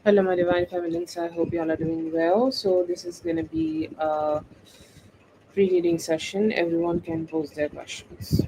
Hello, my divine feminines. I hope you all are doing well. So, this is going to be a pre reading session. Everyone can pose their questions.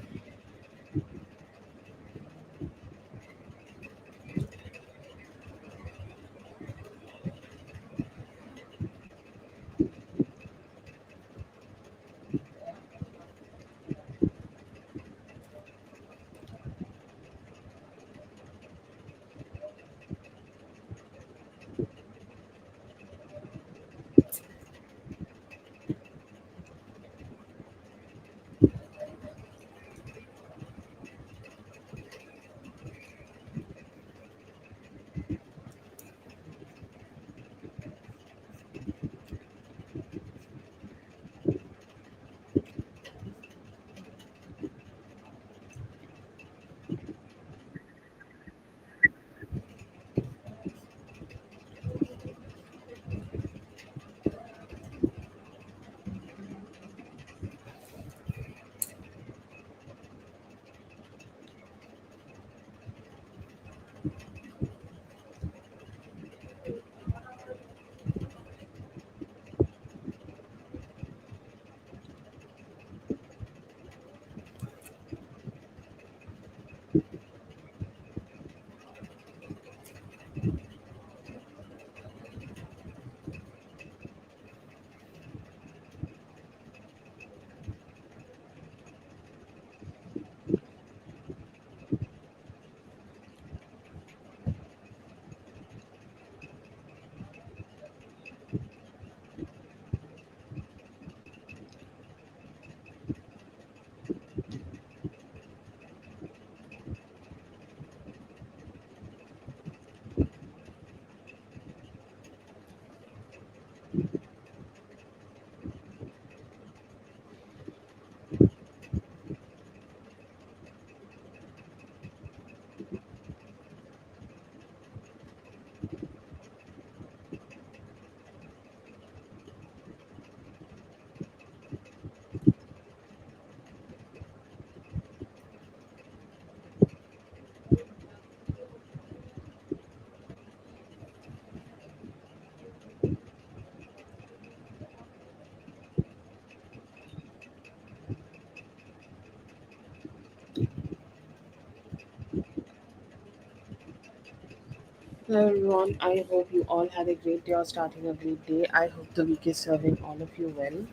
Hello, everyone. I hope you all had a great day or starting a great day. I hope the week is serving all of you well.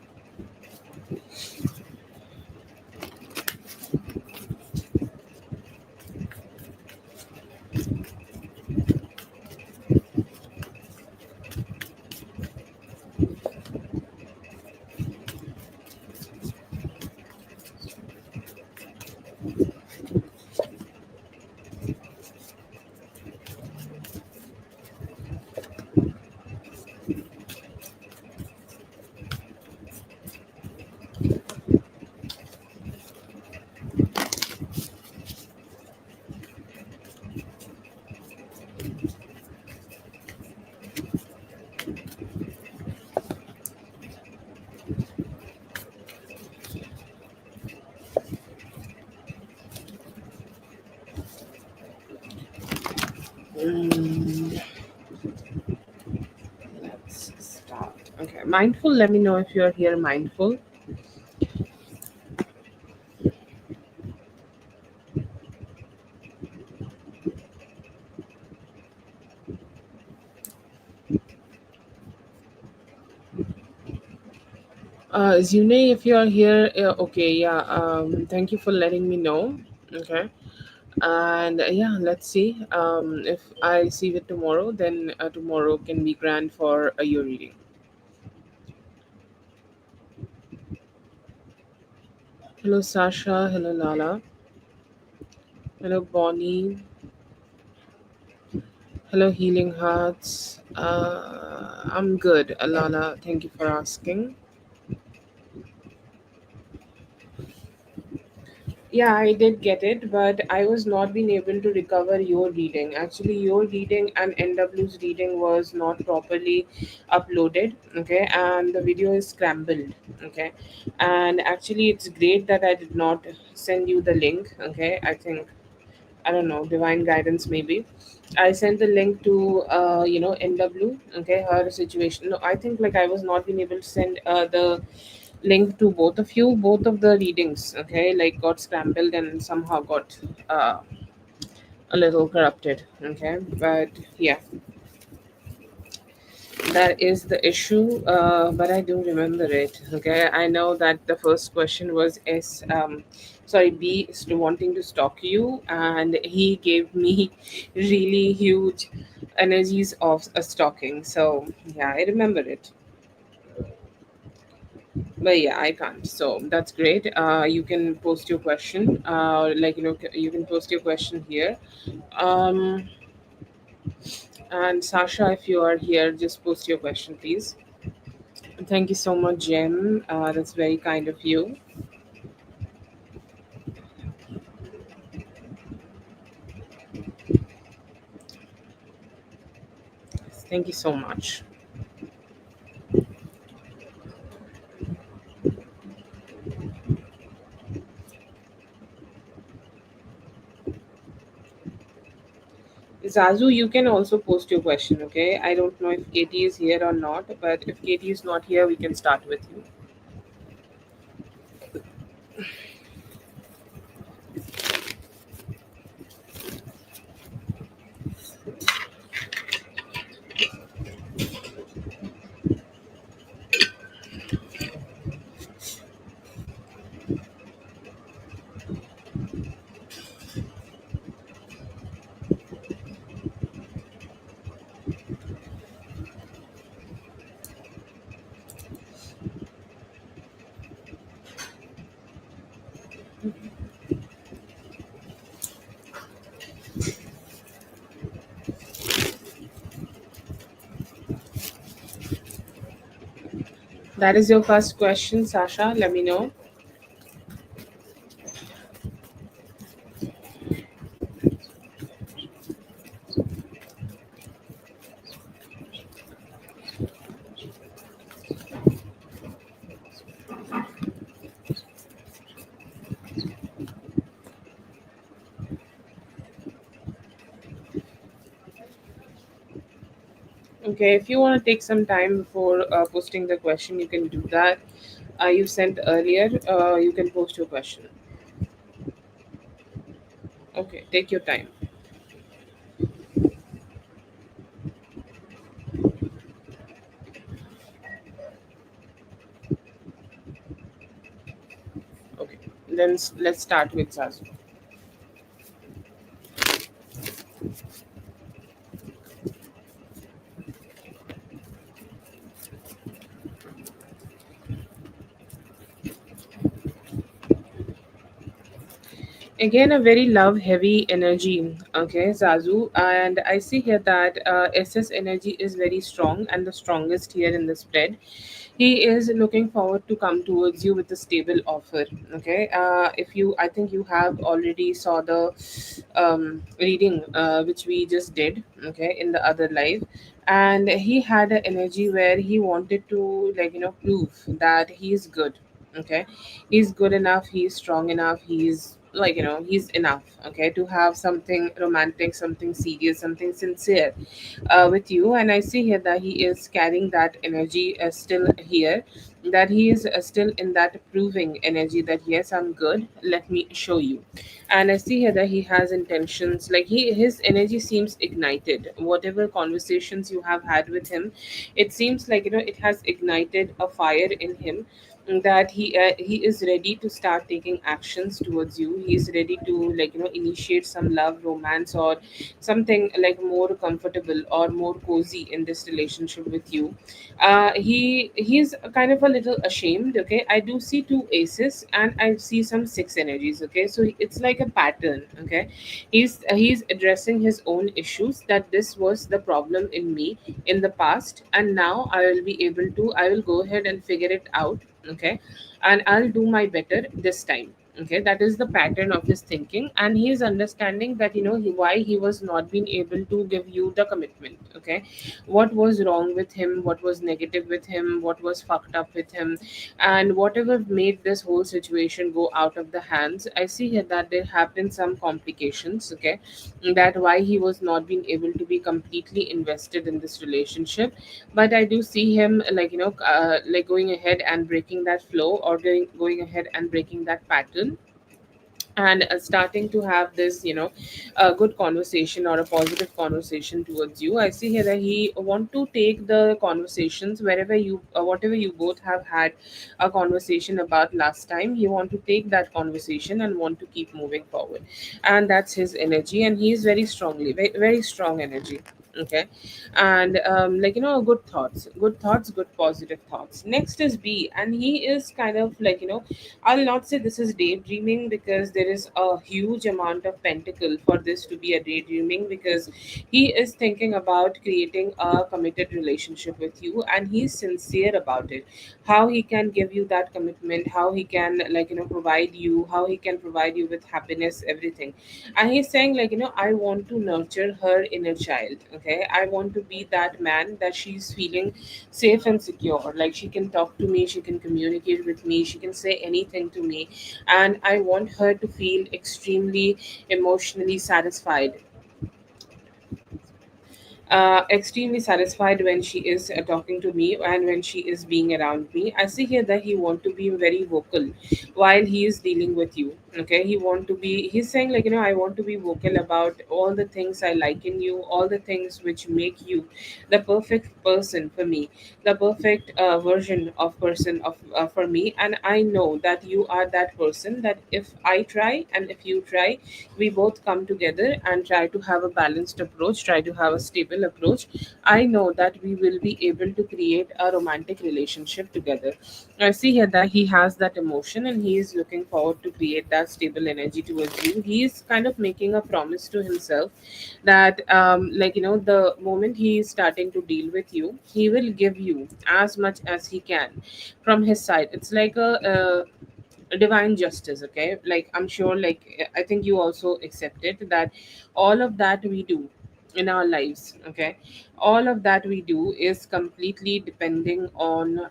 Mm, let's start. Okay. Mindful, let me know if you're here mindful. Zune, if you're here, okay, yeah. Thank you for letting me know. Okay. And yeah, let's see. If I see it tomorrow, then tomorrow can be grand for your reading. Hello, Sasha. Hello, Lala. Hello, Bonnie. Hello, Healing Hearts. I'm good, Lala. Thank you for asking. Yeah, I did get it, but I was not being able to recover your reading. Actually, your reading and NW's reading was not properly uploaded, okay, and the video is scrambled, okay. And actually, it's great that I did not send you the link, okay. I think I don't know, divine guidance maybe. I sent the link to NW. Okay, her situation. No, I think like I was not being able to send the link to both of you. Both of the readings, okay, like got scrambled and somehow got uh, a little corrupted. Okay, but yeah, that is the issue. But I do remember it. Okay, I know that the first question was sorry, B is to wanting to stalk you, and he gave me really huge energies of a stalking. So yeah, I remember it. But yeah, I can't. So that's great. You can post your question. You can post your question here. Um, and Sasha, if you are here, just post your question, please. Thank you so much, Jem. That's very kind of you. Thank you so much. Zazu, you can also post your question, okay? I don't know if Katie is here or not, but if Katie is not here, we can start with you. That is your first question, Sasha. Let me know. Okay, if you want to take some time before posting the question, you can do that. You sent earlier. You can post your question. Okay, take your time. Okay, then let's start with Zazu. Again, a very love heavy energy, okay, Zazu. And I see here that SS energy is very strong and the strongest here in the spread. He is looking forward to come towards you with a stable offer. Okay, if you, I think you have already saw the reading which we just did, okay, in the other live. And he had an energy where he wanted to, like, prove that he's good. Okay, he's good enough, he's strong enough, he's, like, he's enough, okay, to have something romantic, something serious, something sincere with you. And I see here that he is carrying that energy still here, that he is still in that proving energy that yes, I'm good, let me show you. And I see here that he has intentions, like his energy seems ignited. Whatever conversations you have had with him, it seems like, it has ignited a fire in him, that he is ready to start taking actions towards you. He's ready to, like, initiate some love, romance, or something like more comfortable or more cozy in this relationship with you. He's kind of a little ashamed. Okay, I do see two aces and I see some six energies. Okay, so it's like a pattern. Okay, he's addressing his own issues, that this was the problem in me in the past, and now I will go ahead and figure it out. Okay, and I'll do my better this time. Okay, that is the pattern of his thinking, and he is understanding that why he was not being able to give you the commitment. Okay, what was wrong with him, what was negative with him, what was fucked up with him, and whatever made this whole situation go out of the hands. I see here that there have been some complications. Okay, that why he was not being able to be completely invested in this relationship. But I do see him like going ahead and breaking that flow, or going ahead and breaking that pattern, and starting to have this a good conversation or a positive conversation towards you. I see here that he want to take the conversations wherever you whatever you both have had a conversation about last time. He want to take that conversation and want to keep moving forward, and that's his energy, and he is very strongly, very, very strong energy. Okay, and good thoughts, good positive thoughts. Next is B, and he is kind of I'll not say this is daydreaming, because there is a huge amount of pentacle for this to be a daydreaming, because he is thinking about creating a committed relationship with you, and he's sincere about it. How he can give you that commitment, how he can provide you, how he can provide you with happiness, everything. And he's saying I want to nurture her inner child. Okay, I want to be that man that she's feeling safe and secure, like she can talk to me, she can communicate with me, she can say anything to me, and I want her to feel extremely emotionally satisfied, extremely satisfied when she is talking to me and when she is being around me. I see here that he want to be very vocal while he is dealing with you. Okay, he's saying I want to be vocal about all the things I like in you, all the things which make you the perfect person for me, the perfect version of person of for me. And I know that you are that person, that if I try and if you try, we both come together and try to have a balanced approach, try to have a stable approach. I know that we will be able to create a romantic relationship together. I see here that he has that emotion, and he is looking forward to create that stable energy towards you. He is kind of making a promise to himself that the moment he is starting to deal with you, he will give you as much as he can from his side. It's like a divine justice. Okay, like I'm sure, I think you also accepted that all of that we do in our lives. Okay, all of that we do is completely depending on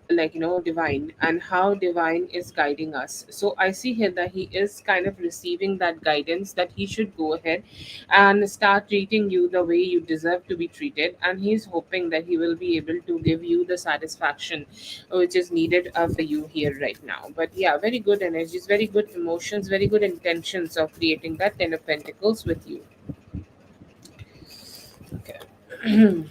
divine, and how divine is guiding us. So I see here that he is kind of receiving that guidance, that he should go ahead and start treating you the way you deserve to be treated, and he's hoping that he will be able to give you the satisfaction which is needed for you here right now. But yeah, very good energies, very good emotions, very good intentions of creating that 10 of Pentacles with you. Okay.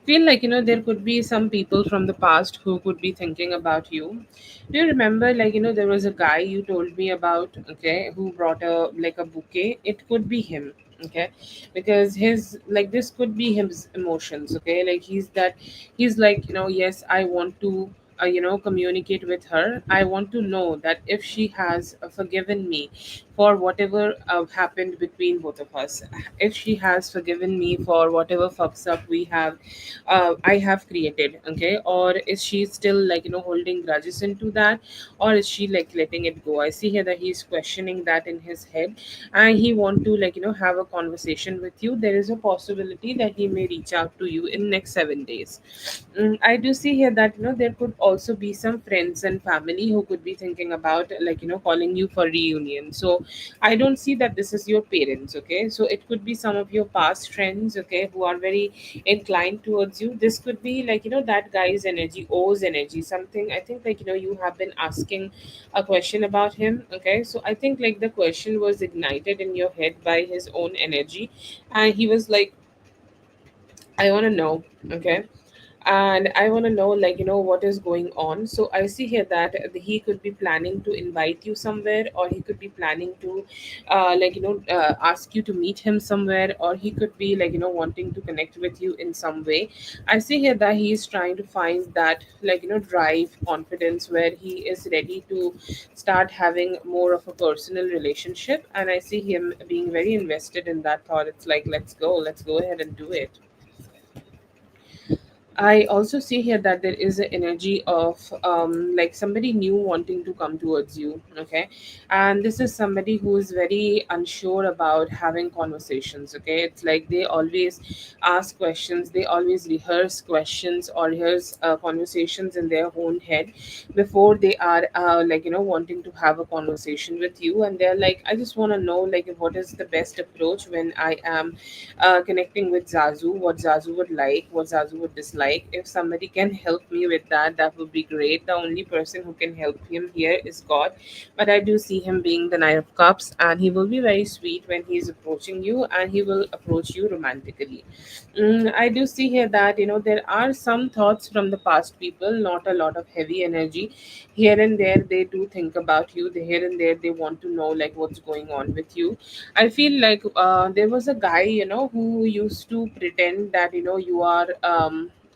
Feel like there could be some people from the past who could be thinking about you. Do you remember, there was a guy you told me about, okay, who brought a bouquet? It could be him. Okay, because his like this could be his emotions. Okay, like he's like, yes, I want to communicate with her. I want to know that if she has forgiven me for whatever happened between both of us, if she has forgiven me for whatever fucks up I have created. Okay, or is she still holding grudges into that, or is she letting it go? I see here that he's questioning that in his head, and he want to have a conversation with you. There is a possibility that he may reach out to you in next 7 days. I do see here that there could also be some friends and family who could be thinking about calling you for reunion. So I don't see that this is your parents. Okay, so it could be some of your past friends, okay, who are very inclined towards you. This could be that guy's energy, O's energy, something. I think you have been asking a question about him. Okay, so I think the question was ignited in your head by his own energy, and he was like, I want to know. Okay, and I want to know what is going on. So I see here that he could be planning to invite you somewhere, or he could be planning to ask you to meet him somewhere, or he could be wanting to connect with you in some way. I see here that he is trying to find that drive, confidence, where he is ready to start having more of a personal relationship, and I see him being very invested in that thought. It's like, let's go ahead and do it. I also see here that there is an energy of like somebody new wanting to come towards you. Okay. And this is somebody who is very unsure about having conversations. Okay. It's like they always ask questions, they always rehearse questions or rehearse conversations in their own head before they are like, wanting to have a conversation with you. And they're like, I just want to know, like, what is the best approach when I am connecting with Zazu, what Zazu would like, what Zazu would dislike. If somebody can help me with that, that would be great. The only person who can help him here is God. But I do see him being the Knight of Cups, and he will be very sweet when he's approaching you, and he will approach you romantically. I do see here that there are some thoughts from the past people, not a lot of heavy energy. Here and there, they do think about you. Here and there, they want to know like what's going on with you. I feel like there was a guy, who used to pretend that you are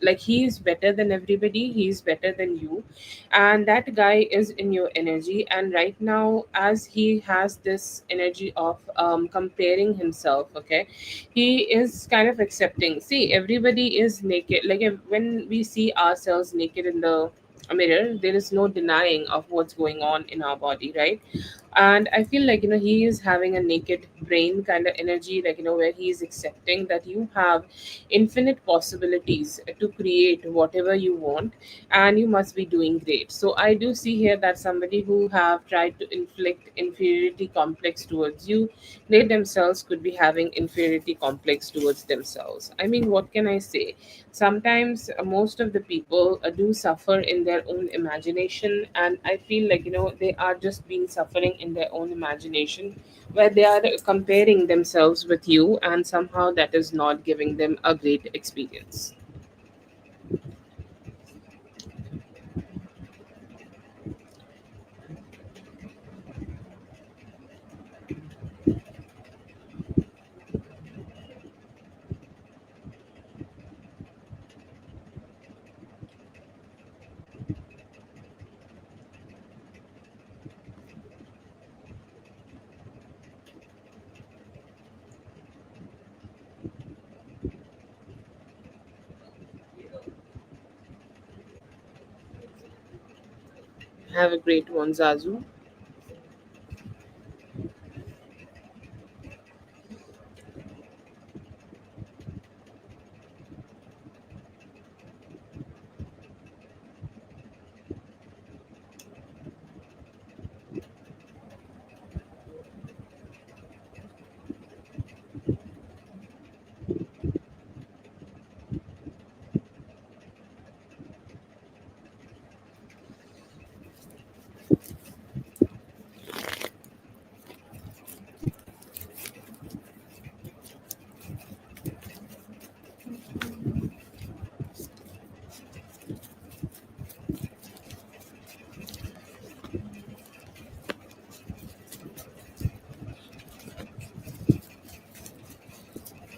like he is better than everybody. He is better than you, and that guy is in your energy. And right now, as he has this energy of comparing himself, okay, he is kind of accepting. See, everybody is naked. Like when we see ourselves naked in the mirror, there is no denying of what's going on in our body, right? And I feel like he is having a naked brain kind of energy, like where he is accepting that you have infinite possibilities to create whatever you want, and you must be doing great. So I do see here that somebody who have tried to inflict inferiority complex towards you, they themselves could be having inferiority complex towards themselves. I mean, what can I say? Sometimes most of the people do suffer in their own imagination, and I feel like they are just being suffering in their own imagination, where they are comparing themselves with you, and somehow that is not giving them a great experience. Have a great one, Zazu.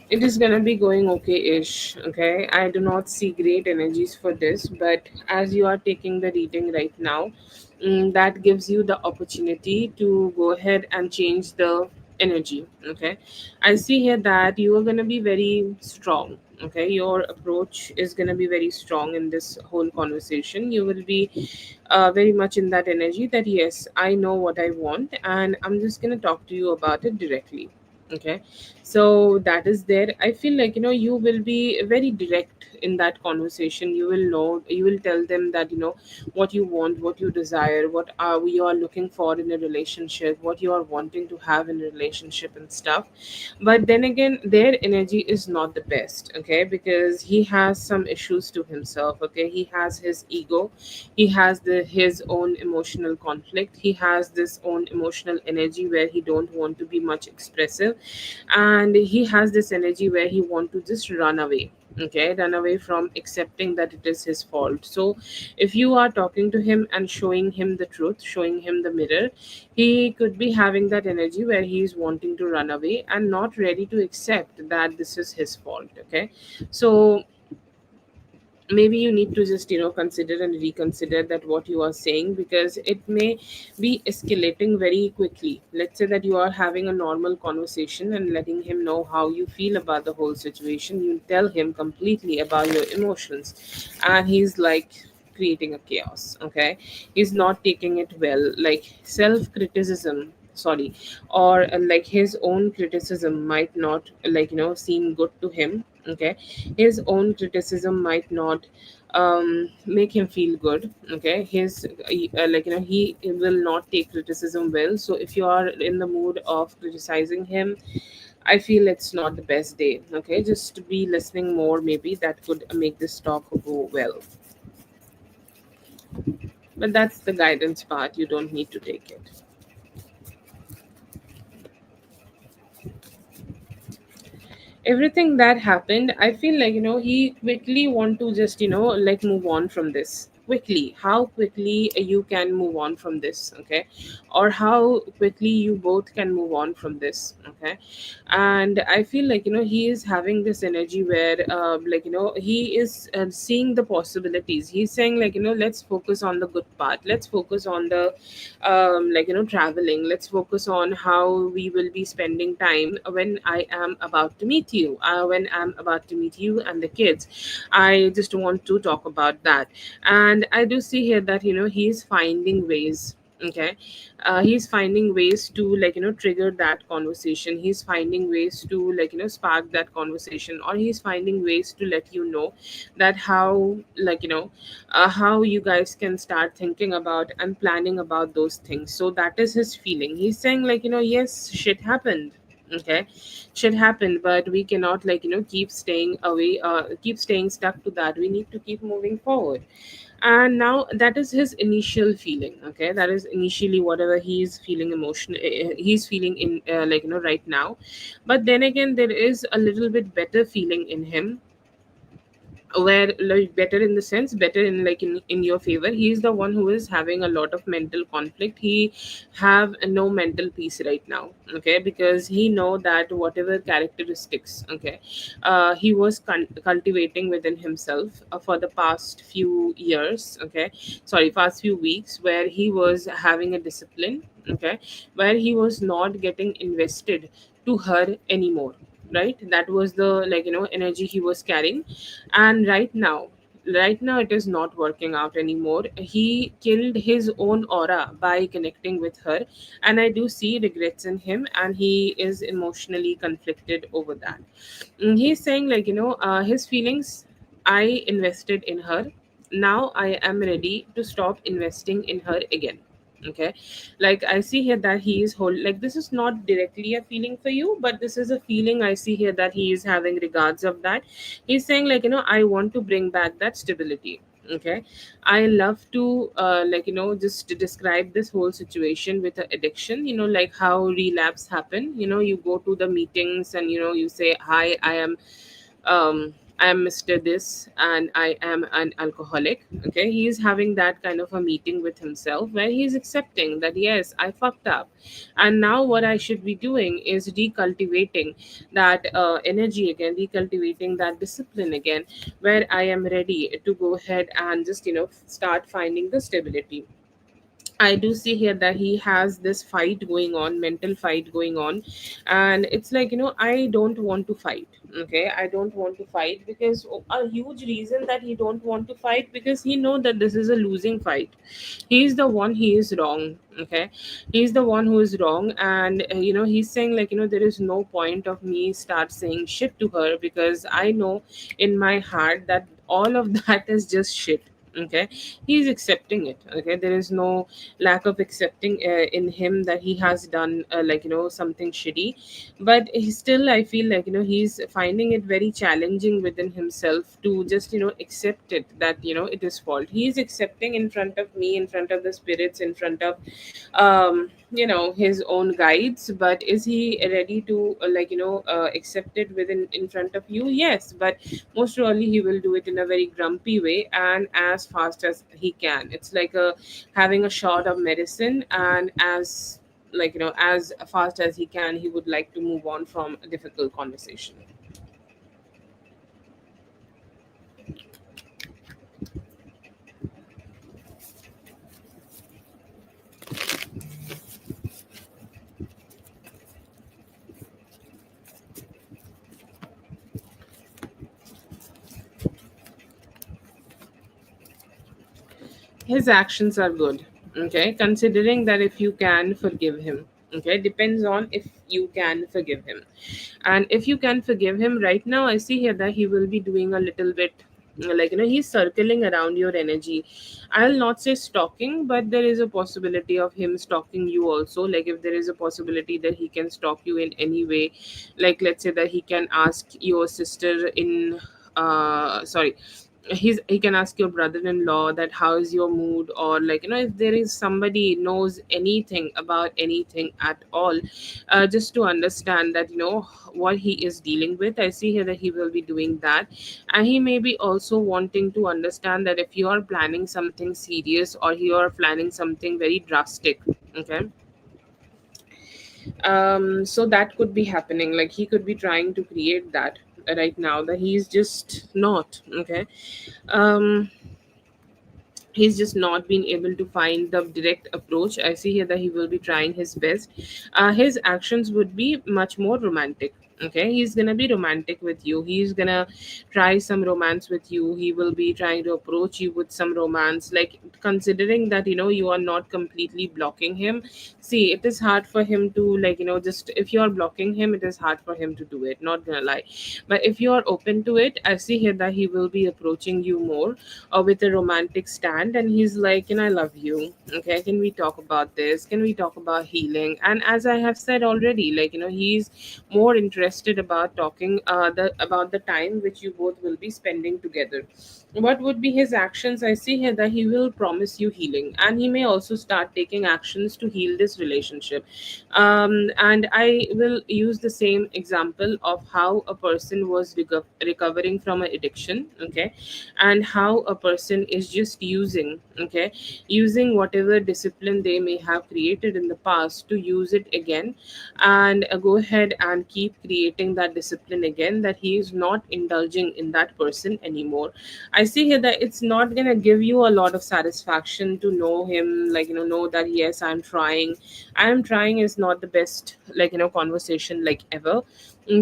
It is gonna be going okay-ish. Okay, I do not see great energies for this, but as you are taking the reading right now, that gives you the opportunity to go ahead and change the energy. Okay, I see here that you are gonna be very strong. Okay, your approach is gonna be very strong in this whole conversation. You will be very much in that energy that yes, I know what I want, and I'm just gonna talk to you about it directly. Okay, so that is there. I feel like you will be very direct in that conversation. You will know, you will tell them that what you want, what you desire, what are you are looking for in a relationship, what you are wanting to have in a relationship and stuff. But then again, their energy is not the best. Okay, because he has some issues to himself. Okay, he has his ego, he has his own emotional conflict, he has this own emotional energy where he don't want to be much expressive, and he has this energy where he want to just run away. Okay, run away from accepting that it is his fault. So if you are talking to him and showing him the truth, showing him the mirror, he could be having that energy where he is wanting to run away and not ready to accept that this is his fault. Okay, so maybe you need to just consider and reconsider that what you are saying, because it may be escalating very quickly. Let's say that you are having a normal conversation and letting him know how you feel about the whole situation. You tell him completely about your emotions, and he's like creating a chaos. Okay, he's not taking it well, like self criticism, sorry, or like his own criticism might not seem good to him. Okay, his own criticism might not make him feel good. Okay, he will not take criticism well. So if you are in the mood of criticizing him, I feel it's not the best day. Okay, just be listening more, maybe that could make this talk go well. But that's the guidance part, you don't need to take it. Everything that happened, I feel like he quickly want to just like move on from this quickly. How quickly you can move on from this? Okay, or how quickly you both can move on from this? Okay, and I feel like he is having this energy where he is seeing the possibilities. He's saying like let's focus on the good part, let's focus on the traveling, let's focus on how we will be spending time when I am about to meet you, when I'm about to meet you and the kids. I just want to talk about that. And I do see here that he's finding ways. Okay, he's finding ways to trigger that conversation. He's finding ways to spark that conversation, or he's finding ways to let you know that how how you guys can start thinking about and planning about those things. So that is his feeling. He's saying like yes, shit happened. Okay, shit happened, but we cannot keep staying away, keep staying stuck to that. We need to keep moving forward. And now that is his initial feeling. Okay, that is initially whatever he's feeling emotion, he's feeling in right now. But then again, there is a little bit better feeling in him, where like better in the sense, better in in your favor. He's the one who is having a lot of mental conflict. He have no mental peace right now. Okay, because he know that whatever characteristics, okay, he was cultivating within himself for the past few years. Okay, sorry, past few weeks, where he was having a discipline. Okay, where he was not getting invested to her anymore. Right, that was the energy he was carrying. And right now it is not working out anymore. He killed his own aura by connecting with her, and I do see regrets in him, and he is emotionally conflicted over that. He's saying his feelings, I invested in her, now I am ready to stop investing in her again. Okay, like I see here that he is whole, like this is not directly a feeling for you, but this is a feeling I see here that he is having regards of that. He's saying I want to bring back that stability. Okay, I love to just to describe this whole situation with an addiction. Like how relapse happen. You go to the meetings and you say, hi, I am Mr. This and I am an alcoholic. Okay, he is having that kind of a meeting with himself where he is accepting that yes, I fucked up, and now what I should be doing is recultivating that energy again, recultivating that discipline again, where I am ready to go ahead and just start finding the stability. I do see here that he has this fight going on, mental fight going on, and it's like I don't want to fight. Okay, I don't want to fight because a huge reason that he don't want to fight, because he know that this is a losing fight. He's the one, he is wrong. Okay, he's the one who is wrong, and he's saying there is no point of me start saying shit to her, because I know in my heart that all of that is just shit. Okay, he's accepting it. Okay, there is no lack of accepting in him that he has done something shitty. But he still, I feel he's finding it very challenging within himself to just accept it, that it is fault. He's accepting in front of me, in front of the spirits, in front of his own guides. But is he ready to accept it within in front of you? Yes, but most probably he will do it in a very grumpy way and as fast as he can. It's like a having a shot of medicine, and as as fast as he can, he would like to move on from a difficult conversation. his actions are good. Okay, considering that if you can forgive him. Okay, depends on if you can forgive him. And if you can forgive him right now, I see here that he will be doing a little bit, like, he's circling around your energy. I'll not say stalking, but there is a possibility of him stalking you also. Like, if there is a possibility that he can stalk you in any way, like, let's say that he can ask your sister in, sorry, he can ask your brother-in-law that how is your mood, or, like, if there is somebody knows anything about anything at all, just to understand that, what he is dealing with. I see here that he will be doing that. And he may be also wanting to understand that if you are planning something serious, or you are planning something very drastic. Okay, so that could be happening. Like, he could be trying to create that right now, that he's just not. Okay, um he's just not been able to find the direct approach. I see here that he will be trying his best. His actions would be much more romantic. Okay, he's gonna be romantic with you. He's gonna try some romance with you. He will be trying to approach you with some romance, like, considering that, you are not completely blocking him. See, it is hard for him to, like, just if you are blocking him, it is hard for him to do it, not gonna lie. But if you are open to it, I see here that he will be approaching you more, with a romantic stand, and he's like, I love you. Okay, can we talk about this? Can we talk about healing? And as I have said already, like, he's more interested about talking, about the time which you both will be spending together. What would be his actions? I see here that he will promise you healing, and he may also start taking actions to heal this relationship. And I will use the same example of how a person was recovering from an addiction. Okay, and how a person is just using whatever discipline they may have created in the past, to use it again, and go ahead and keep creating that discipline again, that he is not indulging in that person anymore. I see here that it's not going to give you a lot of satisfaction to know him, like, know that yes, I'm trying is not the best, like, conversation like ever.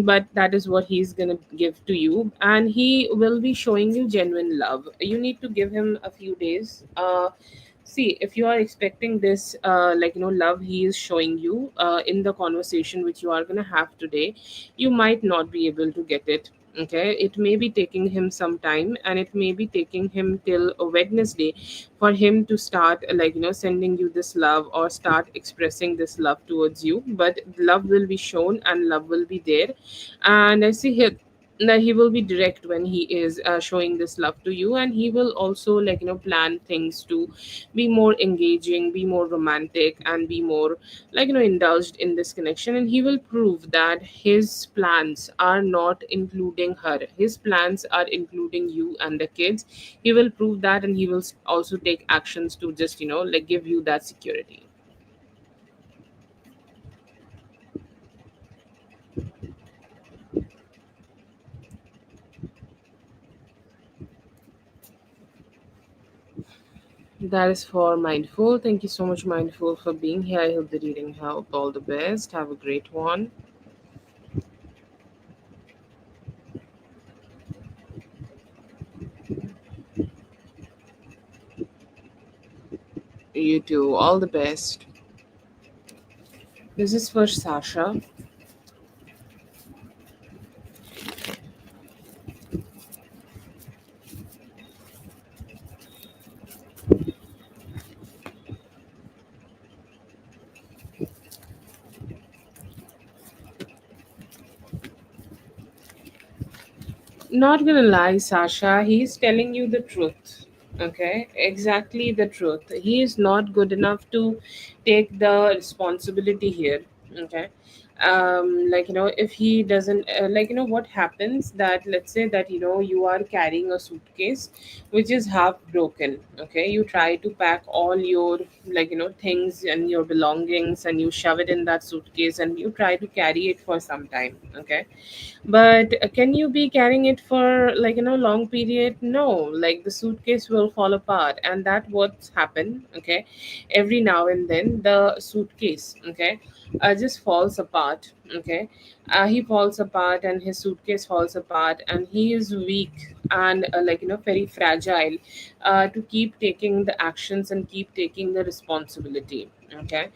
But that is what he's gonna give to you, and he will be showing you genuine love. You need to give him a few days. See, if you are expecting this, like, love he is showing you in the conversation which you are gonna have today, you might not be able to get it. Okay, it may be taking him some time, and it may be taking him till a Wednesday for him to start, like, sending you this love, or start expressing this love towards you. But love will be shown, and love will be there. And I see here that he will be direct when he is showing this love to you, and he will also, like, plan things to be more engaging, be more romantic, and be more, like, indulged in this connection. And he will prove that his plans are not including her, his plans are including you and the kids. He will prove that, and he will also take actions to just, like, give you that security. That is for Mindful. Thank you so much, Mindful, for being here. I hope the reading helped. All the best. Have a great one. You too. All the best. This is for Sasha. Not gonna lie, Sasha, he's telling you the truth. Okay, exactly the truth. He is not good enough to take the responsibility here. Okay, like, if he doesn't, like, what happens, that let's say that, you are carrying a suitcase which is half broken. Okay, you try to pack all your, like, things and your belongings, and you shove it in that suitcase, and you try to carry it for some time. Okay, but can you be carrying it for, like, long period? No, like, the suitcase will fall apart, and that what's happened. Okay, every now and then the suitcase, okay, just falls apart. apart. Okay, he falls apart, and his suitcase falls apart, and he is weak and very fragile to keep taking the actions and keep taking the responsibility. Okay,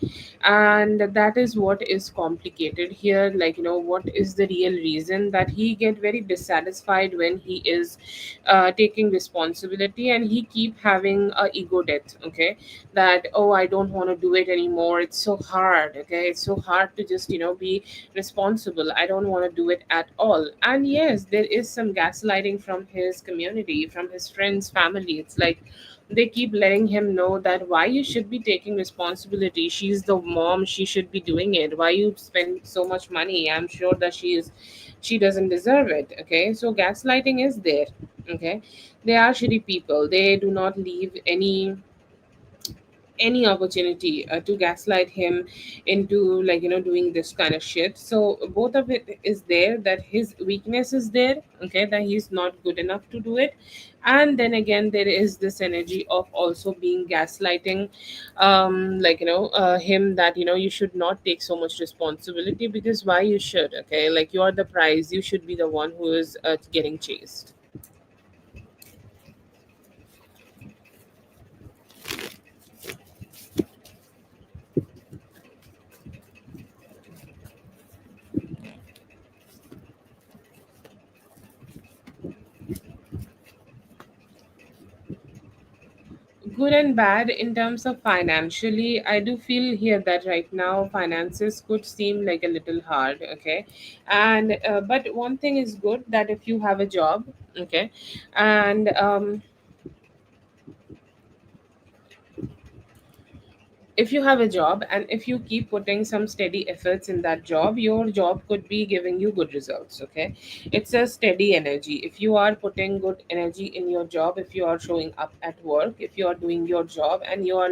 and that is what is complicated here. What is the real reason that he get very dissatisfied when he is taking responsibility, and he keep having a ego death. Okay, that, oh, I don't want to do it anymore, it's so hard. Okay, it's so hard to just be responsible, I don't want to do it at all. And yes, there is some gaslighting from his community, from his friends, family. It's like they keep letting him know that why you should be taking responsibility, she's the mom, she should be doing it, why you spend so much money, I'm sure that she doesn't deserve it. Okay, so gaslighting is there. Okay, they are shitty people, they do not leave any opportunity to gaslight him into doing this kind of shit. So both of it is there, that his weakness is there. Okay, that he's not good enough to do it, and then again there is this energy of also being gaslighting him, that you should not take so much responsibility, because why you should? Okay, like, you are the prize, you should be the one who is getting chased. Good and bad. In terms of financially, I do feel here that right now finances could seem like a little hard. Okay, and but one thing is good, that if you have a job. Okay, and if you have a job, and if you keep putting some steady efforts in that job, your job could be giving you good results. Okay, it's a steady energy. If you are putting good energy in your job, if you are showing up at work, if you are doing your job, and you are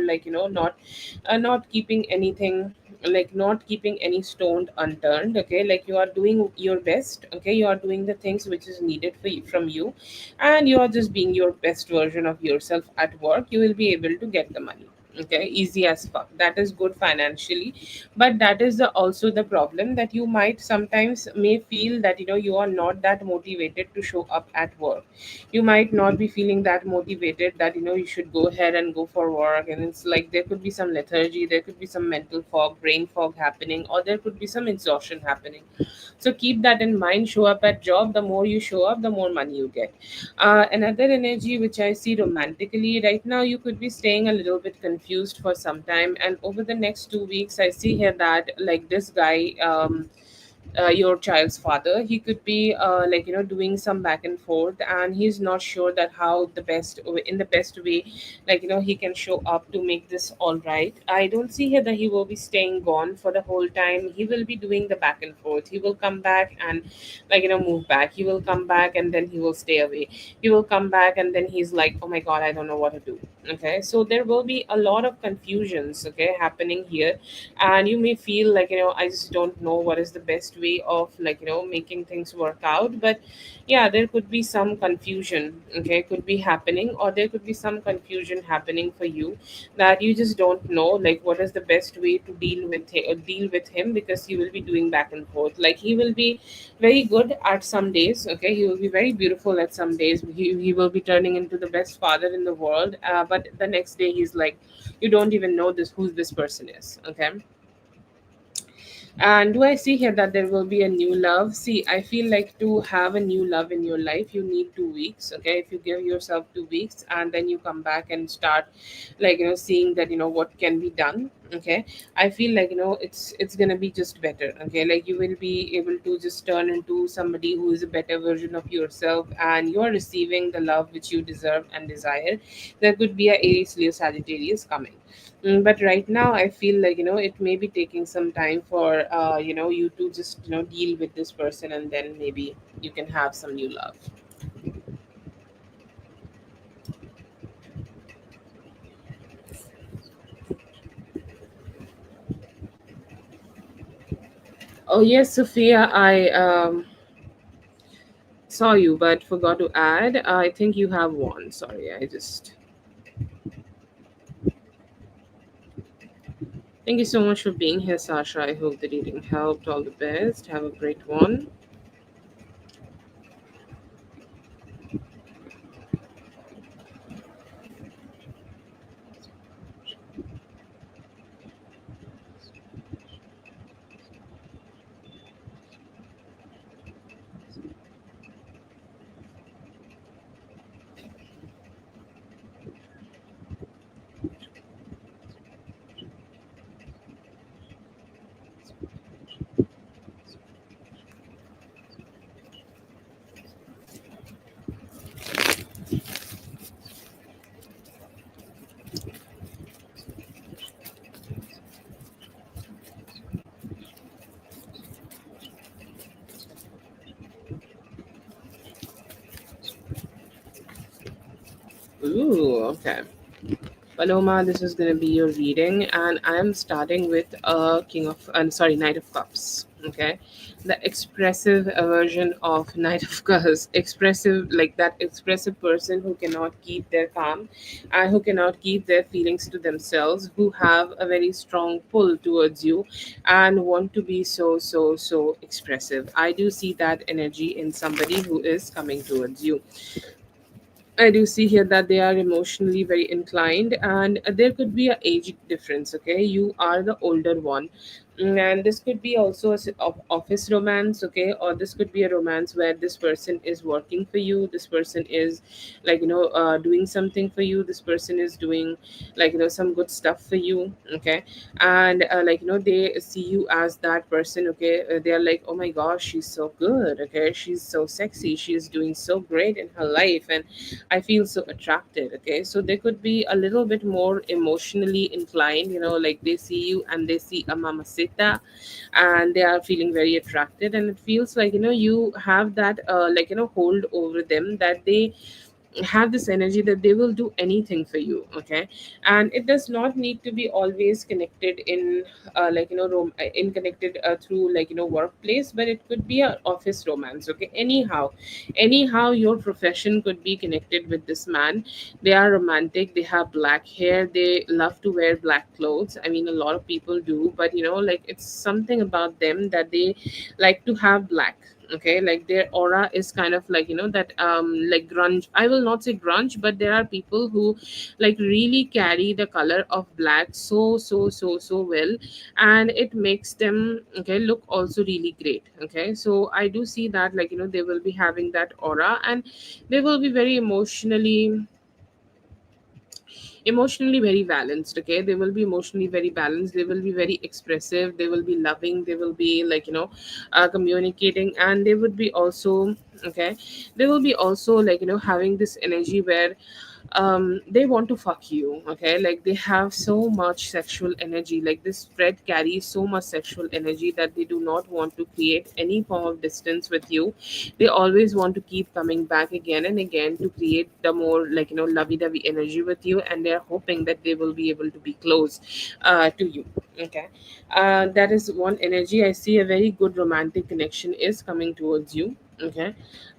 not keeping anything, like not keeping any stone unturned. Okay, like, you are doing your best. Okay, you are doing the things which is needed from you, and you are just being your best version of yourself at work, you will be able to get the money. Okay, easy as fuck, that is good financially. But that is also the problem, that you might sometimes may feel that you are not that motivated to show up at work. You might not be feeling that motivated, that you should go ahead and go for work. And it's like there could be some lethargy, there could be some mental fog, brain fog happening, or there could be some exhaustion happening. So keep that in mind. Show up at job, the more you show up, the more money you get. Another energy which I see romantically right now, you could be staying a little bit confused for some time, and over the next 2 weeks I see here that, like, this guy, your child's father, he could be doing some back and forth, and he's not sure that how the best in the best way, he can show up to make this all right. I don't see here that he will be staying gone for the whole time. He will be doing the back and forth. He will come back and move back. He will come back and then he will stay away. He will come back and then he's like, oh my god, I don't know what to do. Okay, so there will be a lot of confusions, okay, happening here. And you may feel like, I just don't know what is the best way of making things work out. But yeah, there could be some confusion, okay, could be happening, or there could be some confusion happening for you, that you just don't know like what is the best way to deal with him, because he will be doing back and forth. Like, he will be very good at some days. Okay, he will be very beautiful at some days. He will be turning into the best father in the world, but the next day he's like, you don't even know this who this person is. Okay, and do I see here that there will be a new love? See, I feel like to have a new love in your life, you need 2 weeks. Okay, if you give yourself 2 weeks and then you come back and start, seeing that what can be done. Okay, I feel like it's gonna be just better. Okay, like, you will be able to just turn into somebody who is a better version of yourself, and you are receiving the love which you deserve and desire. There could be a Aries, Leo, Sagittarius coming. But right now, I feel like it may be taking some time for you to just deal with this person, and then maybe you can have some new love. Oh yes, Sophia, I saw you but forgot to add. I think you have one. Sorry, I just Thank you so much for being here, Sasha. I hope the reading helped. All the best. Have a great one. Ooh, okay. Paloma, this is going to be your reading, and I am starting with Knight of Cups. Okay, the expressive version of Knight of Cups, expressive, like that expressive person who cannot keep their calm and who cannot keep their feelings to themselves, who have a very strong pull towards you and want to be so expressive. I do see that energy in somebody who is coming towards you. I do see here that they are emotionally very inclined, and there could be a age difference. Okay, you are the older one. And this could be also office romance, okay, or this could be a romance where this person is working for you. This person is, doing something for you. This person is doing, some good stuff for you, okay, and they see you as that person, okay. They are like, oh my gosh, she's so good, okay, she's so sexy, she's doing so great in her life, and I feel so attracted. Okay. So they could be a little bit more emotionally inclined, like they see you and they see a mamacita and they are feeling very attracted. And it feels like, you have that, hold over them, that they have this energy that they will do anything for you, okay. And it does not need to be always connected in in connected through workplace, but it could be a office romance, okay. Anyhow your profession could be connected with this man. They are romantic, they have black hair, they love to wear black clothes. I mean, a lot of people do, but it's something about them that they like to have black, okay. Like their aura is kind of like, that like grunge. I will not say grunge, but there are people who like really carry the color of black so well, and it makes them, okay, look also really great, okay. So I do see that, they will be having that aura, and they will be very emotionally very balanced, okay. They will be emotionally very balanced, they will be very expressive, they will be loving, they will be communicating, and they would be also, okay, they will be also having this energy where they want to fuck you, okay. Like they have so much sexual energy, like this spread carries so much sexual energy that they do not want to create any form of distance with you. They always want to keep coming back again and again to create the more lovey-dovey energy with you, and they're hoping that they will be able to be close to you, okay. That is one energy. I see a very good romantic connection is coming towards you, okay.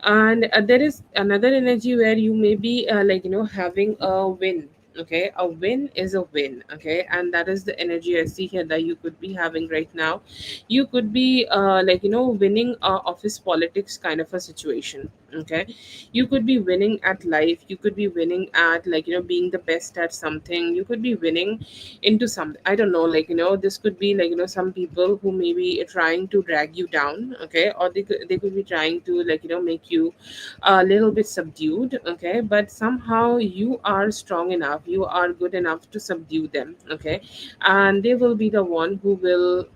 And there is another energy where you may be having a win, okay. A win is a win, okay, and that is the energy I see here that you could be having right now. You could be winning office politics kind of a situation, okay. You could be winning at life, you could be winning at being the best at something, you could be winning into something. I don't know, this could be some people who may be trying to drag you down, okay, or they could be trying to make you a little bit subdued, okay. But somehow you are strong enough, you are good enough to subdue them, okay. And they will be the one who will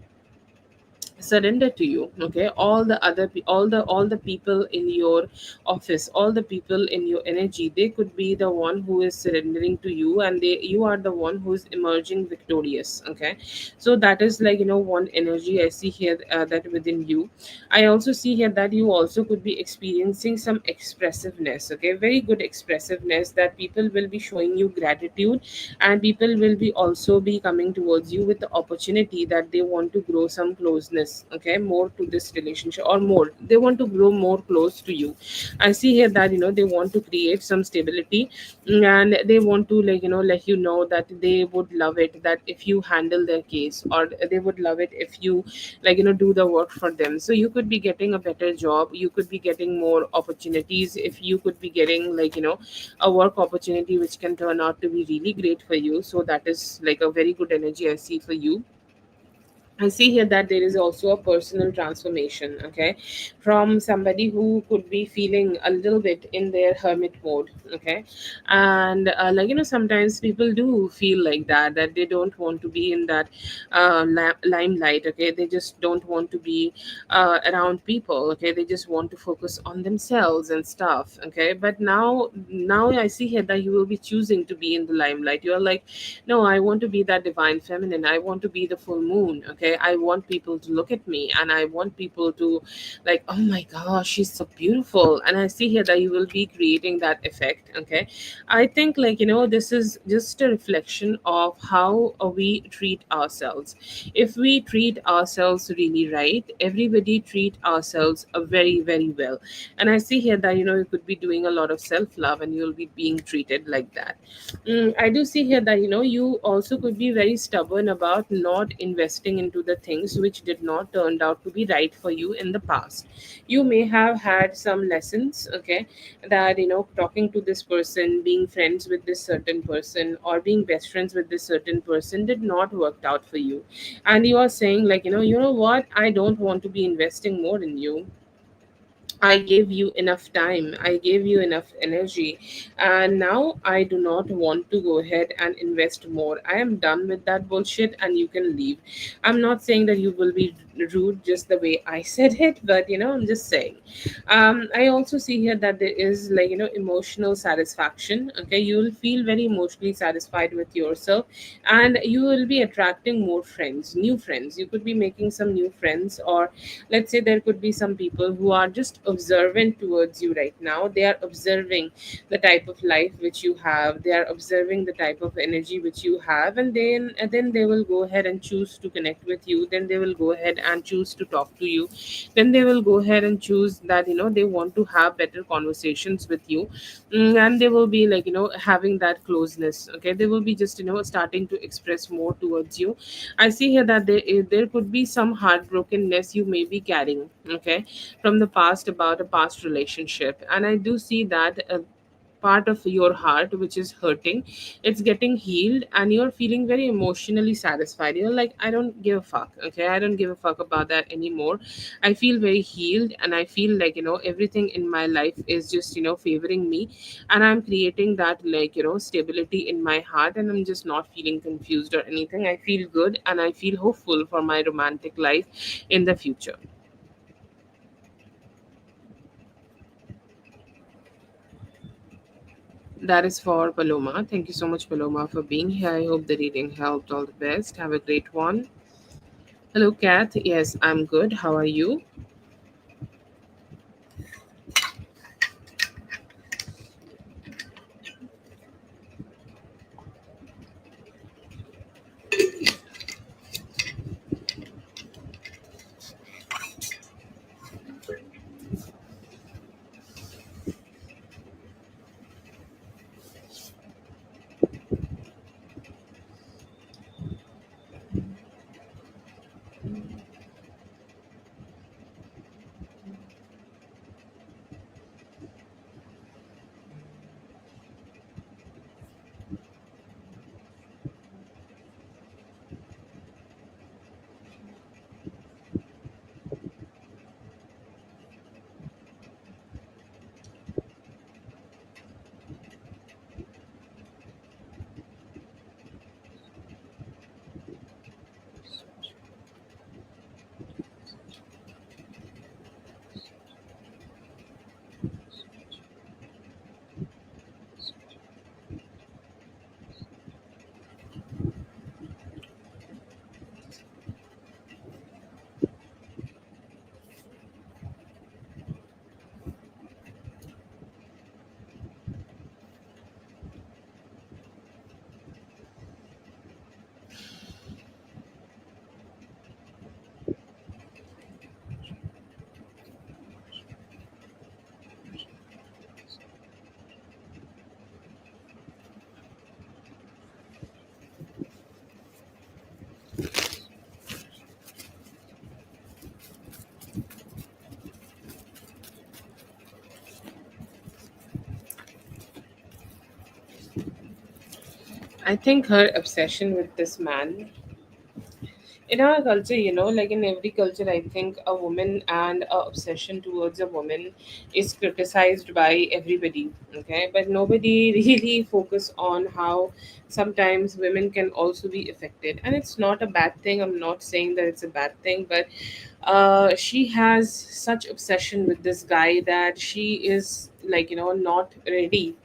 surrender to you, okay. All the people in your office, all the people in your energy, they could be the one who is surrendering to you, and you are the one who is emerging victorious, okay. So that is one energy I see here, that within you. I also see here that you also could be experiencing some expressiveness, okay, very good expressiveness, that people will be showing you gratitude, and people will be also be coming towards you with the opportunity that they want to grow some closeness this, okay, more to this relationship, or more, they want to grow more close to you. I see here that they want to create some stability, and they want to, let you know that they would love it that if you handle their case, or they would love it if you, do the work for them. So you could be getting a better job, you could be getting more opportunities, if you could be getting, a work opportunity which can turn out to be really great for you. So that is like a very good energy I see for you. I see here that there is also a personal transformation, okay, from somebody who could be feeling a little bit in their hermit mode, okay, and sometimes people do feel like that they don't want to be in that limelight, okay, they just don't want to be around people, okay, they just want to focus on themselves and stuff, okay. But now I see here that you will be choosing to be in the limelight. You're like, no, I want to be that divine feminine, I want to be the full moon, okay, I want people to look at me, and I want people to, like, oh my gosh, she's so beautiful. And I see here that you will be creating that effect, okay. I think, this is just a reflection of how we treat ourselves. If we treat ourselves really right, everybody treat ourselves very, very well. And I see here that you could be doing a lot of self love, and you'll be being treated like that. I do see here that you also could be very stubborn about not investing into the things which did not turned out to be right for you in the past. You may have had some lessons, okay, that talking to this person, being friends with this certain person, or being best friends with this certain person did not work out for you, and you are saying, like, you know what, I don't want to be investing more in you. I gave you enough time, I gave you enough energy, and now I do not want to go ahead and invest more. I am done with that bullshit, and you can leave. I'm not saying that you will be rude just the way I said it, but I'm just saying. I also see here that there is, emotional satisfaction. Okay, you will feel very emotionally satisfied with yourself, and you will be attracting more friends, new friends. You could be making some new friends, or let's say there could be some people who are just observant towards you right now. They are observing the type of life which you have, they are observing the type of energy which you have, and then they will go ahead and choose to connect with you, then they will go ahead and choose to talk to you, then they will go ahead and choose that they want to have better conversations with you. And they will be, having that closeness, okay, they will be just starting to express more towards you. I see here that there could be some heartbrokenness you may be carrying, okay, from the past, about a past relationship. And I do see that part of your heart which is hurting, it's getting healed, and you're feeling very emotionally satisfied. You're like, I don't give a fuck, okay, I don't give a fuck about that anymore. I feel very healed, and I feel like everything in my life is just favoring me, and I'm creating that, stability in my heart, and I'm just not feeling confused or anything. I feel good, and I feel hopeful for my romantic life in the future. That is for Paloma. Thank you so much, Paloma, for being here. I hope the reading helped. All the best. Have a great one. Hello, Kath. Yes, I'm good. How are you? I think her obsession with this man, in our culture, like in every culture, I think a woman and a obsession towards a woman is criticized by everybody. Okay, but nobody really focus on how sometimes women can also be affected, and it's not a bad thing. I'm not saying that it's a bad thing, but she has such obsession with this guy that she is like not ready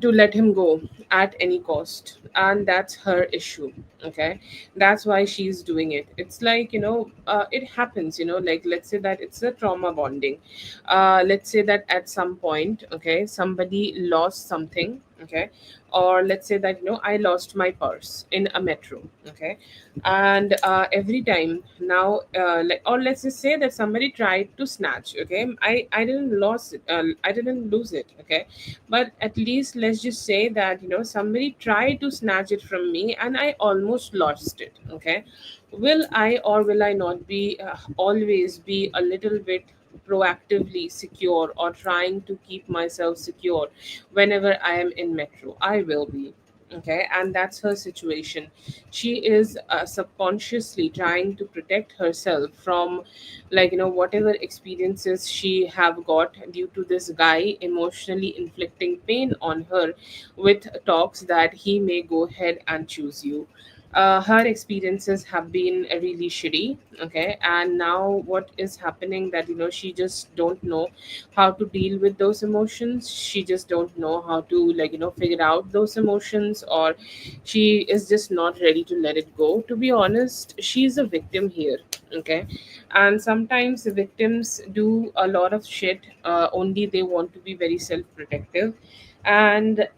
to let him go at any cost, and that's her issue. Okay, that's why she's doing it. It's like it happens, like let's say that it's a trauma bonding. Let's say that at some point, okay, somebody lost something. Okay, or let's say that I lost my purse in a metro. Okay, and every time now, or let's just say that somebody tried to snatch. Okay, I didn't lose it, I didn't lose it. Okay, but at least let's just say that somebody tried to snatch it from me and I almost lost it. Okay, will I or will I not be always be a little bit proactively secure or trying to keep myself secure whenever I am in metro? I will be. Okay, and that's her situation. She is subconsciously trying to protect herself from whatever experiences she have got due to this guy emotionally inflicting pain on her with talks that he may go ahead and choose you. Her experiences have been really shitty. Okay, and now what is happening that she just don't know how to deal with those emotions. She just don't know how to figure out those emotions, or she is just not ready to let it go. To be honest, she's a victim here. Okay, and sometimes the victims do a lot of shit, only they want to be very self-protective, and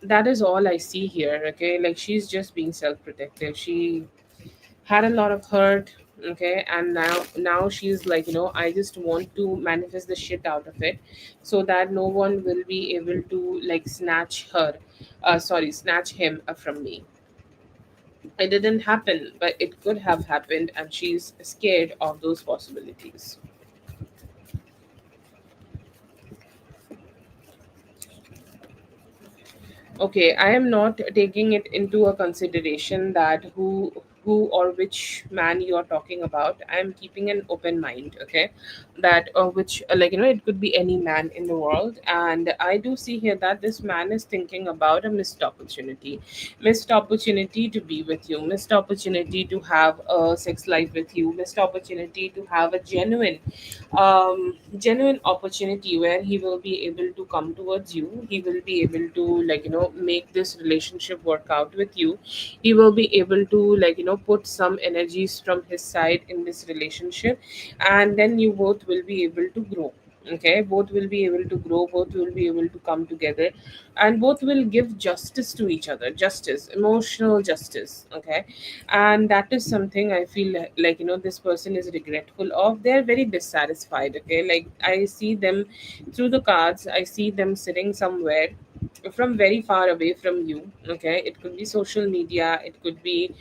that is all I see here. Okay, like she's just being self-protective. She had a lot of hurt. Okay, and now she's like I just want to manifest the shit out of it so that no one will be able to snatch her, sorry, snatch him from me. It didn't happen, but it could have happened, and she's scared of those possibilities. Okay, I am not taking it into a consideration that who or which man you are talking about. I am keeping an open mind. Okay, that which it could be any man in the world, and I do see here that this man is thinking about a missed opportunity to be with you, missed opportunity to have a sex life with you, missed opportunity to have a genuine opportunity where he will be able to come towards you. He will be able to make this relationship work out with you. He will be able to put some energies from his side in this relationship, and then you both will be able to grow. Okay, both will be able to grow, both will be able to come together, and both will give justice to each other, justice, emotional justice. Okay, and that is something I feel this person is regretful of. They're very dissatisfied. Okay, like I see them through the cards, I see them sitting somewhere from very far away from you. Okay, it could be social media, it could be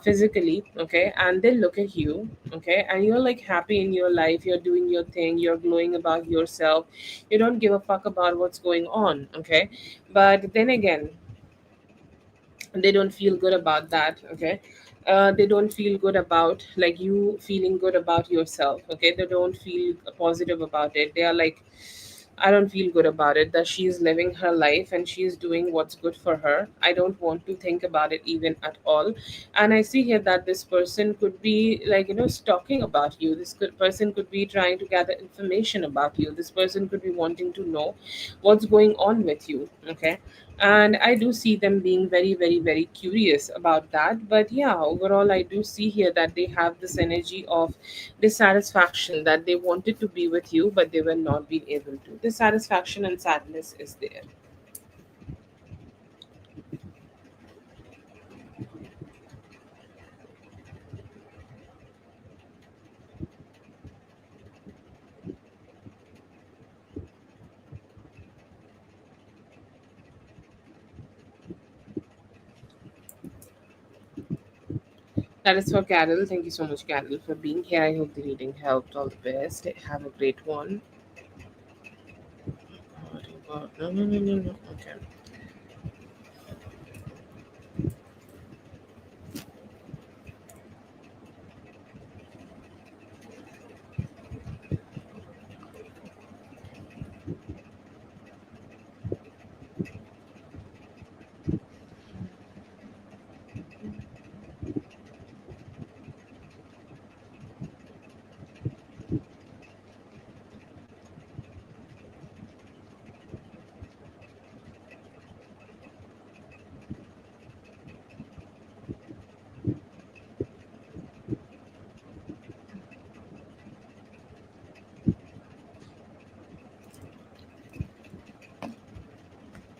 physically. Okay, and they look at you. Okay, and you're like happy in your life, you're doing your thing, you're glowing about yourself, you don't give a fuck about what's going on. Okay, but then again, they don't feel good about that. Okay, they don't feel good about you feeling good about yourself. Okay, they don't feel positive about it. They are like, I don't feel good about it, that she's living her life and she's doing what's good for her. I don't want to think about it even at all. And I see here that this person could be stalking about you. Person could be trying to gather information about you. This person could be wanting to know what's going on with you. Okay, and I do see them being very very very curious about that. But yeah, overall I do see here that they have this energy of dissatisfaction, that they wanted to be with you but they were not being able to. Dissatisfaction and sadness is there. That is for Carol. Thank you so much, Carol, for being here. I hope the reading helped. All the best. Have a great one. Oh, no, no, no, no, no. Okay.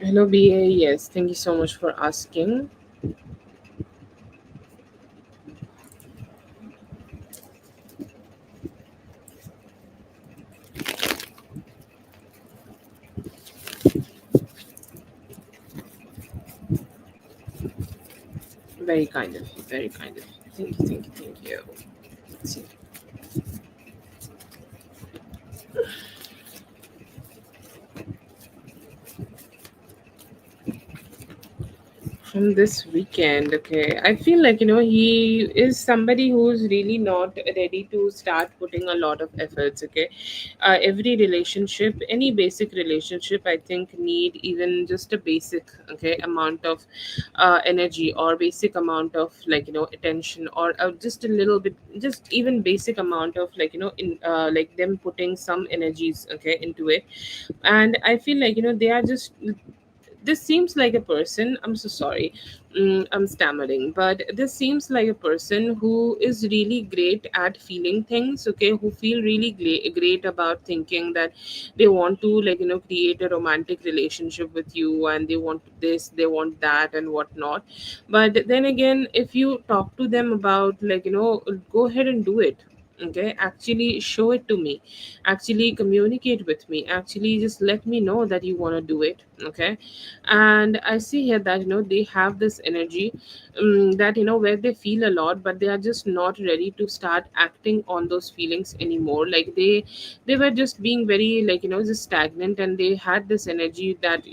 Hello, BA. Yes, thank you so much for asking. Very kind of you. Very kind of you. Thank you, thank you, thank you. Let's see. From this weekend, okay. I feel like, he is somebody who's really not ready to start putting a lot of efforts, okay. Every relationship, any basic relationship, I think, need even just a basic, okay, amount of energy, or basic amount of, like, attention, or just a little bit, just even basic amount of, like, in like them putting some energies, okay, into it. And I feel like, they are just, this seems like a person, I'm so sorry, I'm stammering, but this seems like a person who is really great at feeling things, okay, who feel really great about thinking that they want to, like, create a romantic relationship with you, and they want this, they want that, and whatnot. But then again, if you talk to them about, like, go ahead and do it, okay, actually show it to me, actually communicate with me, actually just let me know that you want to do it, okay. And I see here that, they have this energy, that, where they feel a lot, but they are just not ready to start acting on those feelings anymore. Like, they were just being very, like, just stagnant, and they had this energy that,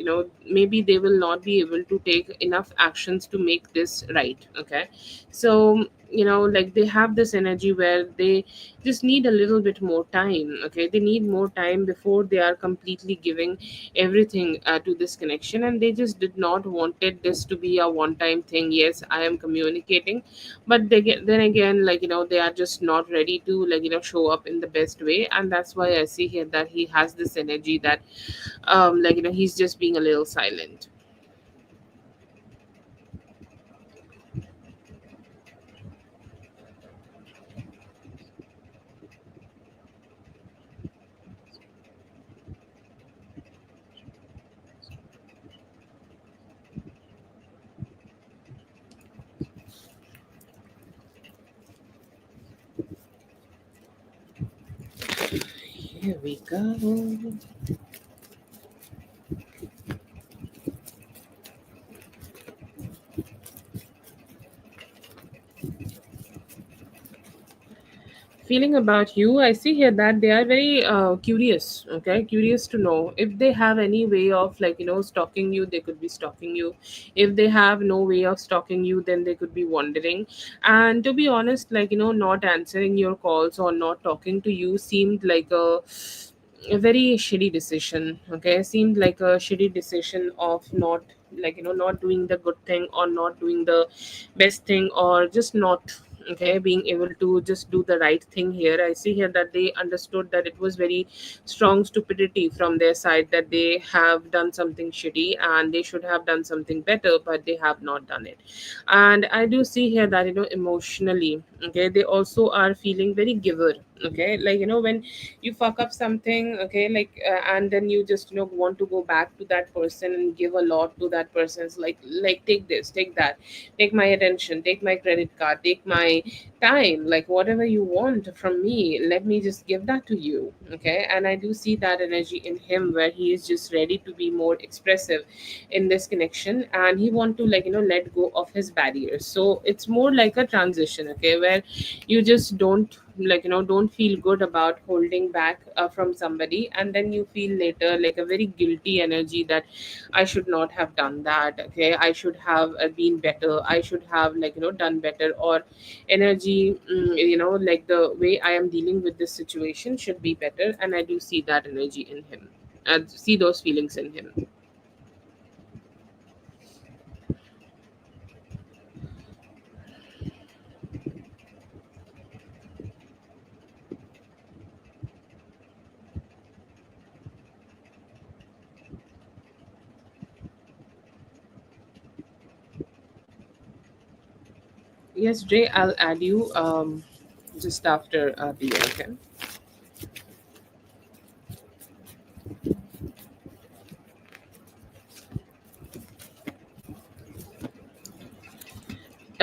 maybe they will not be able to take enough actions to make this right, okay. So, like, they have this energy where they just need a little bit more time, okay. They need more time before they are completely giving everything to this connection, and they just did not wanted this to be a one time thing. Yes, I am communicating, but then again, like, they are just not ready to, like, show up in the best way. And that's why I see here that he has this energy that, like, he's just being a little silent. Here we go. Feeling about you, I see here that they are very curious, okay, curious to know if they have any way of, like, stalking you. They could be stalking you. If they have no way of stalking you, then they could be wandering. And to be honest, like, not answering your calls or not talking to you seemed like a very shitty decision, okay. Seemed like a shitty decision of not, like, not doing the good thing, or not doing the best thing, or just not, okay, being able to just do the right thing. Here I see here that they understood that it was very strong stupidity from their side, that they have done something shitty and they should have done something better, but they have not done it. And I do see here that, emotionally, okay, they also are feeling very giver, okay. Like, when you fuck up something, okay, like, and then you just, want to go back to that person and give a lot to that person's, like, take this, take that, take my attention, take my credit card, take my time, like, whatever you want from me, let me just give that to you, okay. And I do see that energy in him, where he is just ready to be more expressive in this connection, and he want to, like, let go of his barriers. So it's more like a transition, okay, where you just don't, like, don't feel good about holding back from somebody, and then you feel later like a very guilty energy that I should not have done that, okay. I should have been better, I should have, like, done better, or energy, like, the way I am dealing with this situation should be better. And I do see that energy in him, I see those feelings in him. Yes, Jay, I'll add you just after the okay.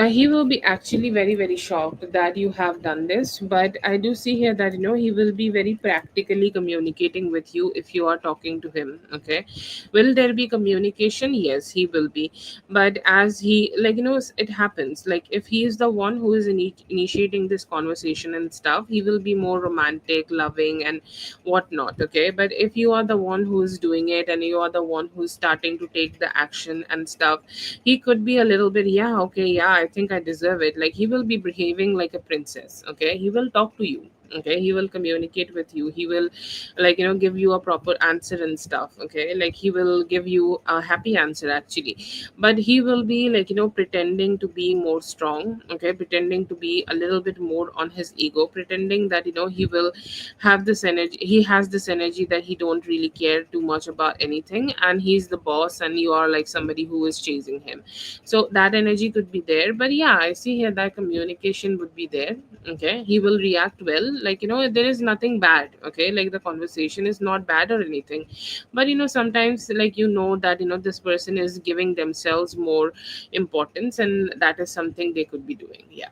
He will be actually very, very shocked that you have done this. But I do see here that he will be very practically communicating with you if you are talking to him. Okay, will there be communication? Yes, he will be. But as he, like, it happens. Like, if he is the one who is initiating this conversation and stuff, he will be more romantic, loving, and whatnot. Okay, but if you are the one who is doing it and you are the one who's starting to take the action and stuff, he could be a little bit, yeah, okay, yeah, I think I deserve it. Like, he will be behaving like a princess. Okay, he will talk to you. Okay, he will communicate with you. He will, like, give you a proper answer and stuff. Okay, like, he will give you a happy answer actually. But he will be, like, pretending to be more strong. Okay, pretending to be a little bit more on his ego, pretending that he will have this energy. He has this energy that he don't really care too much about anything, and he's the boss, and you are like somebody who is chasing him. So that energy could be there. But yeah, I see here that communication would be there. Okay, he will react well. Like, there is nothing bad. Okay, like, the conversation is not bad or anything. But sometimes, like, that this person is giving themselves more importance, and that is something they could be doing. Yeah.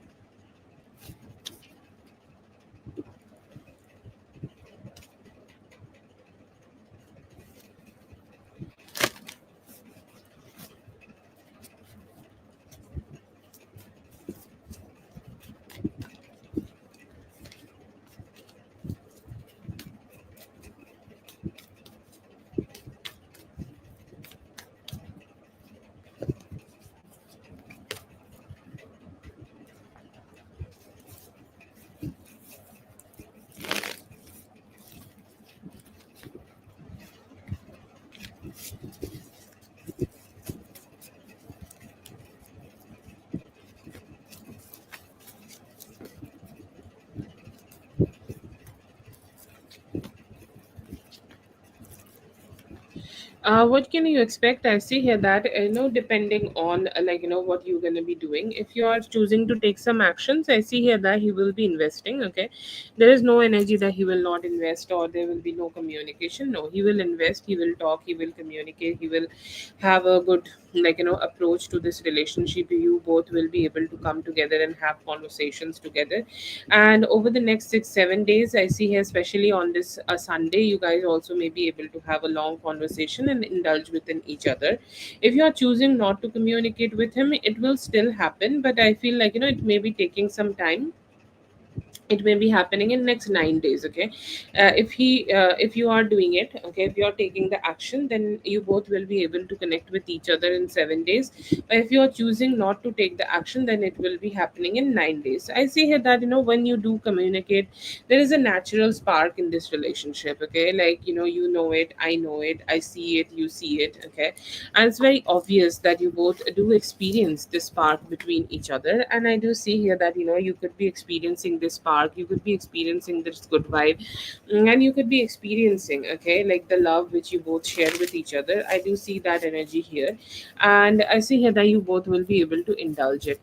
What can you expect? I see here that depending on, like, what you're gonna be doing. If you are choosing to take some actions, I see here that he will be investing. Okay, there is no energy that he will not invest, or there will be no communication. No, he will invest. He will talk. He will communicate. He will have a good, like, approach to this relationship. You both will be able to come together and have conversations together. And over the next 6 7 days, I see here, especially on this Sunday, you guys also may be able to have a long conversation and indulge within each other. If you are choosing not to communicate with him, it will still happen, but I feel like it may be taking some time. It may be happening in next 9 days. Okay, if you are doing it, okay, if you are taking the action, then you both will be able to connect with each other in 7 days. But if you are choosing not to take the action, then it will be happening in 9 days. I see here that when you do communicate, there is a natural spark in this relationship. Okay, like, you know it, I know it, I see it, you see it. Okay, and it's very obvious that you both do experience this spark between each other. And I do see here that you could be experiencing this spark, you could be experiencing this good vibe. And you could be experiencing, okay, like, the love which you both share with each other. I do see that energy here. And I see here that you both will be able to indulge it.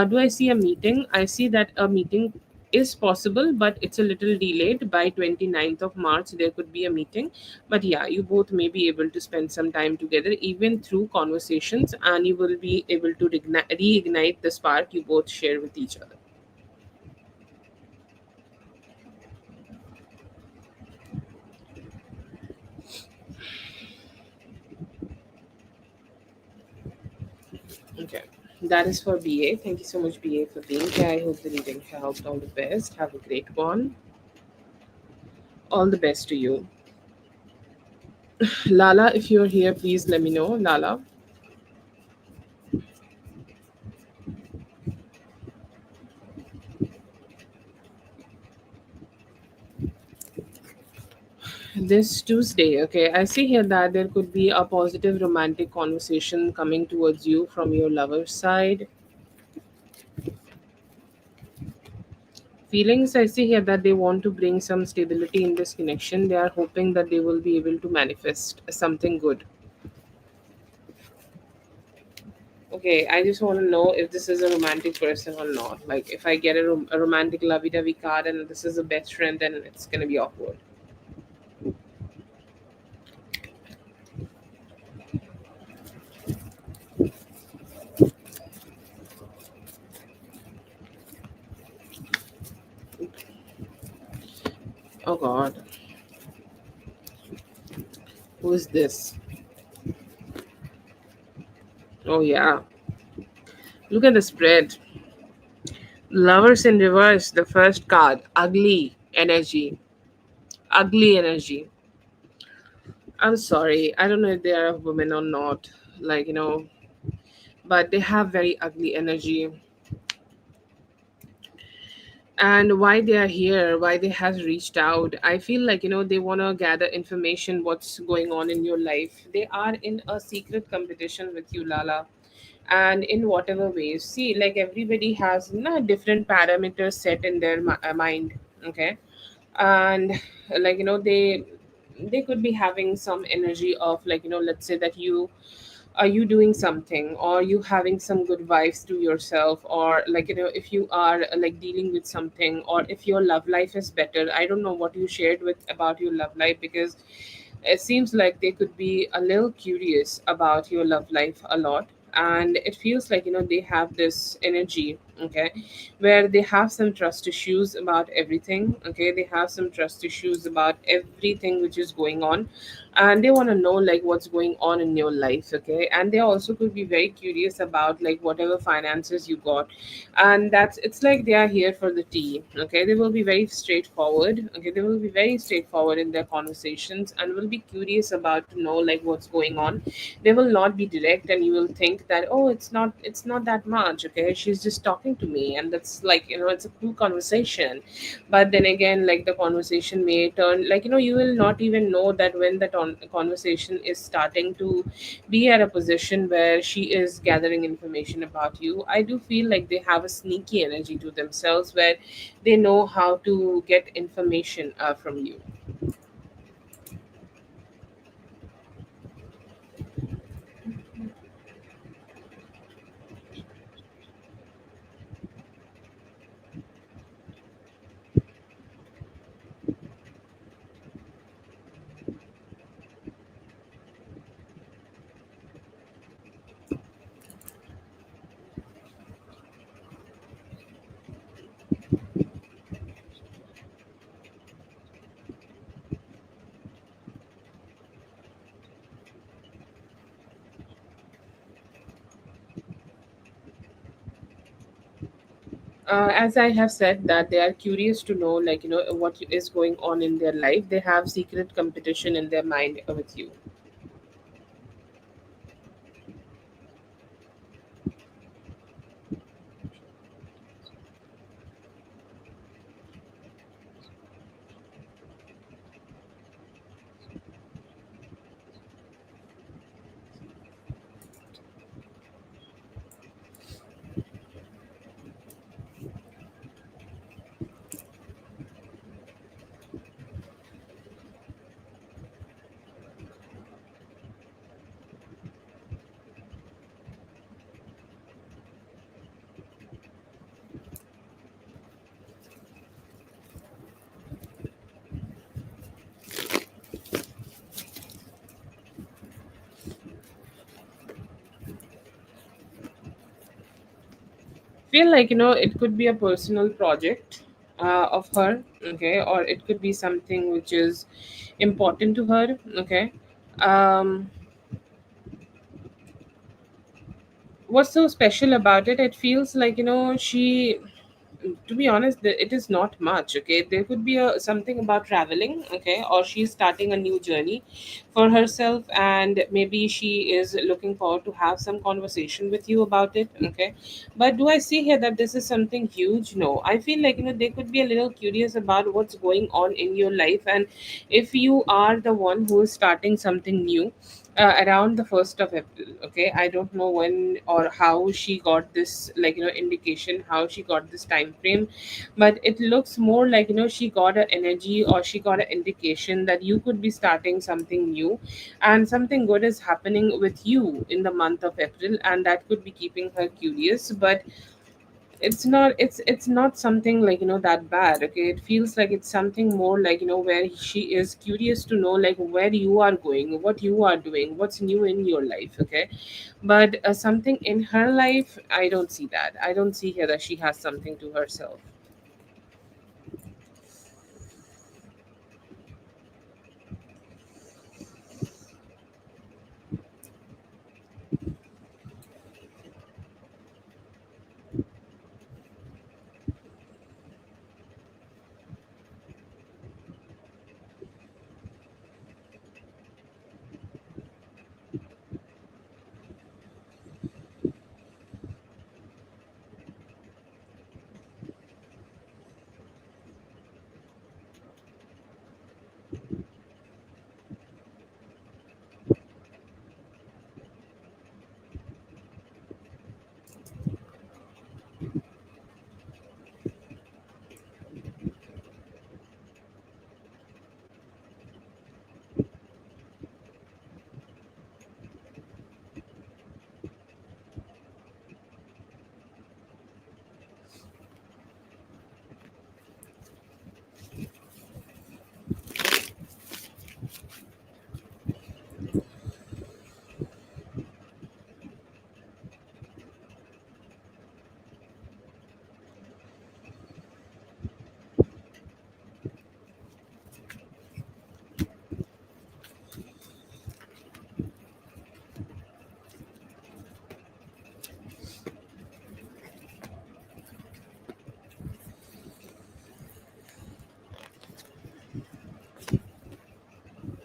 Do I see a meeting? I see that a meeting is possible, but it's a little delayed. By 29th of March there could be a meeting. But yeah, you both may be able to spend some time together, even through conversations, and you will be able to reignite the spark you both share with each other. Okay, that is for BA. Thank you so much, BA, for being here. I hope the reading helped. All the best. Have a great one. All the best to you. Lala, if you're here, please let me know. Lala, this Tuesday, okay, I see here that there could be a positive romantic conversation coming towards you from your lover's side. Feelings, I see here that they want to bring some stability in this connection. They are hoping that they will be able to manifest something good. Okay, I just want to know if this is a romantic person or not. Like, if I get a romantic lovey-dovey card and this is a best friend, then it's gonna be awkward. God, who is this? Oh yeah, look at the spread. Lovers in reverse, the first card. Ugly energy. Ugly energy. I'm sorry. I don't know if they are a woman or not. Like, but they have very ugly energy. And why they are here, why they has reached out. I feel like, they want to gather information what's going on in your life. They are in a secret competition with you, Lala. And in whatever ways, see, like everybody has different parameters set in their mind. Okay. And like, they could be having some energy of, like, let's say that you are you doing something, or you having some good vibes to yourself, or like, if you are like dealing with something, or if your love life is better. I don't know what you shared with about your love life, because it seems like they could be a little curious about your love life a lot. And it feels like, they have this energy. Okay. Where they have some trust issues about everything. Okay. They have some trust issues about everything which is going on, and they want to know like what's going on in your life. Okay. And they also could be very curious about like whatever finances you got. And that's, it's like they are here for the tea. Okay. They will be very straightforward. Okay. They will be very straightforward in their conversations, and will be curious about to know like what's going on. They will not be direct, and you will think that, oh, it's not that much. Okay. She's just talking to me, and that's like, it's a cool conversation. But then again, like the conversation may turn, like, you will not even know that when the conversation is starting to be at a position where she is gathering information about you. I do feel like they have a sneaky energy to themselves, where they know how to get information from you. As I have said, that they are curious to know, like, what is going on in their life. They have secret competition in their mind with you. Feel like, it could be a personal project of her. Okay. Or it could be something which is important to her. Okay. um what's so special about it? It feels like, she, to be honest, it is not much. Okay. There could be something about traveling. Okay. Or she's starting a new journey for herself, and maybe she is looking forward to have some conversation with you about it. Okay. But do I see here that this is something huge? No. I feel like, they could be a little curious about what's going on in your life, and if you are the one who is starting something new around the 1st of April. Okay. I don't know when or how she got this, like, indication, how she got this time frame. But it looks more like, she got an energy, or she got an indication that you could be starting something new, and something good is happening with you in the month of April, and that could be keeping her curious. But it's not something like, that bad. Okay. It feels like it's something more like, where she is curious to know like where you are going, what you are doing, what's new in your life. Okay. But something in her life, I don't see that. I don't see here that she has something to herself.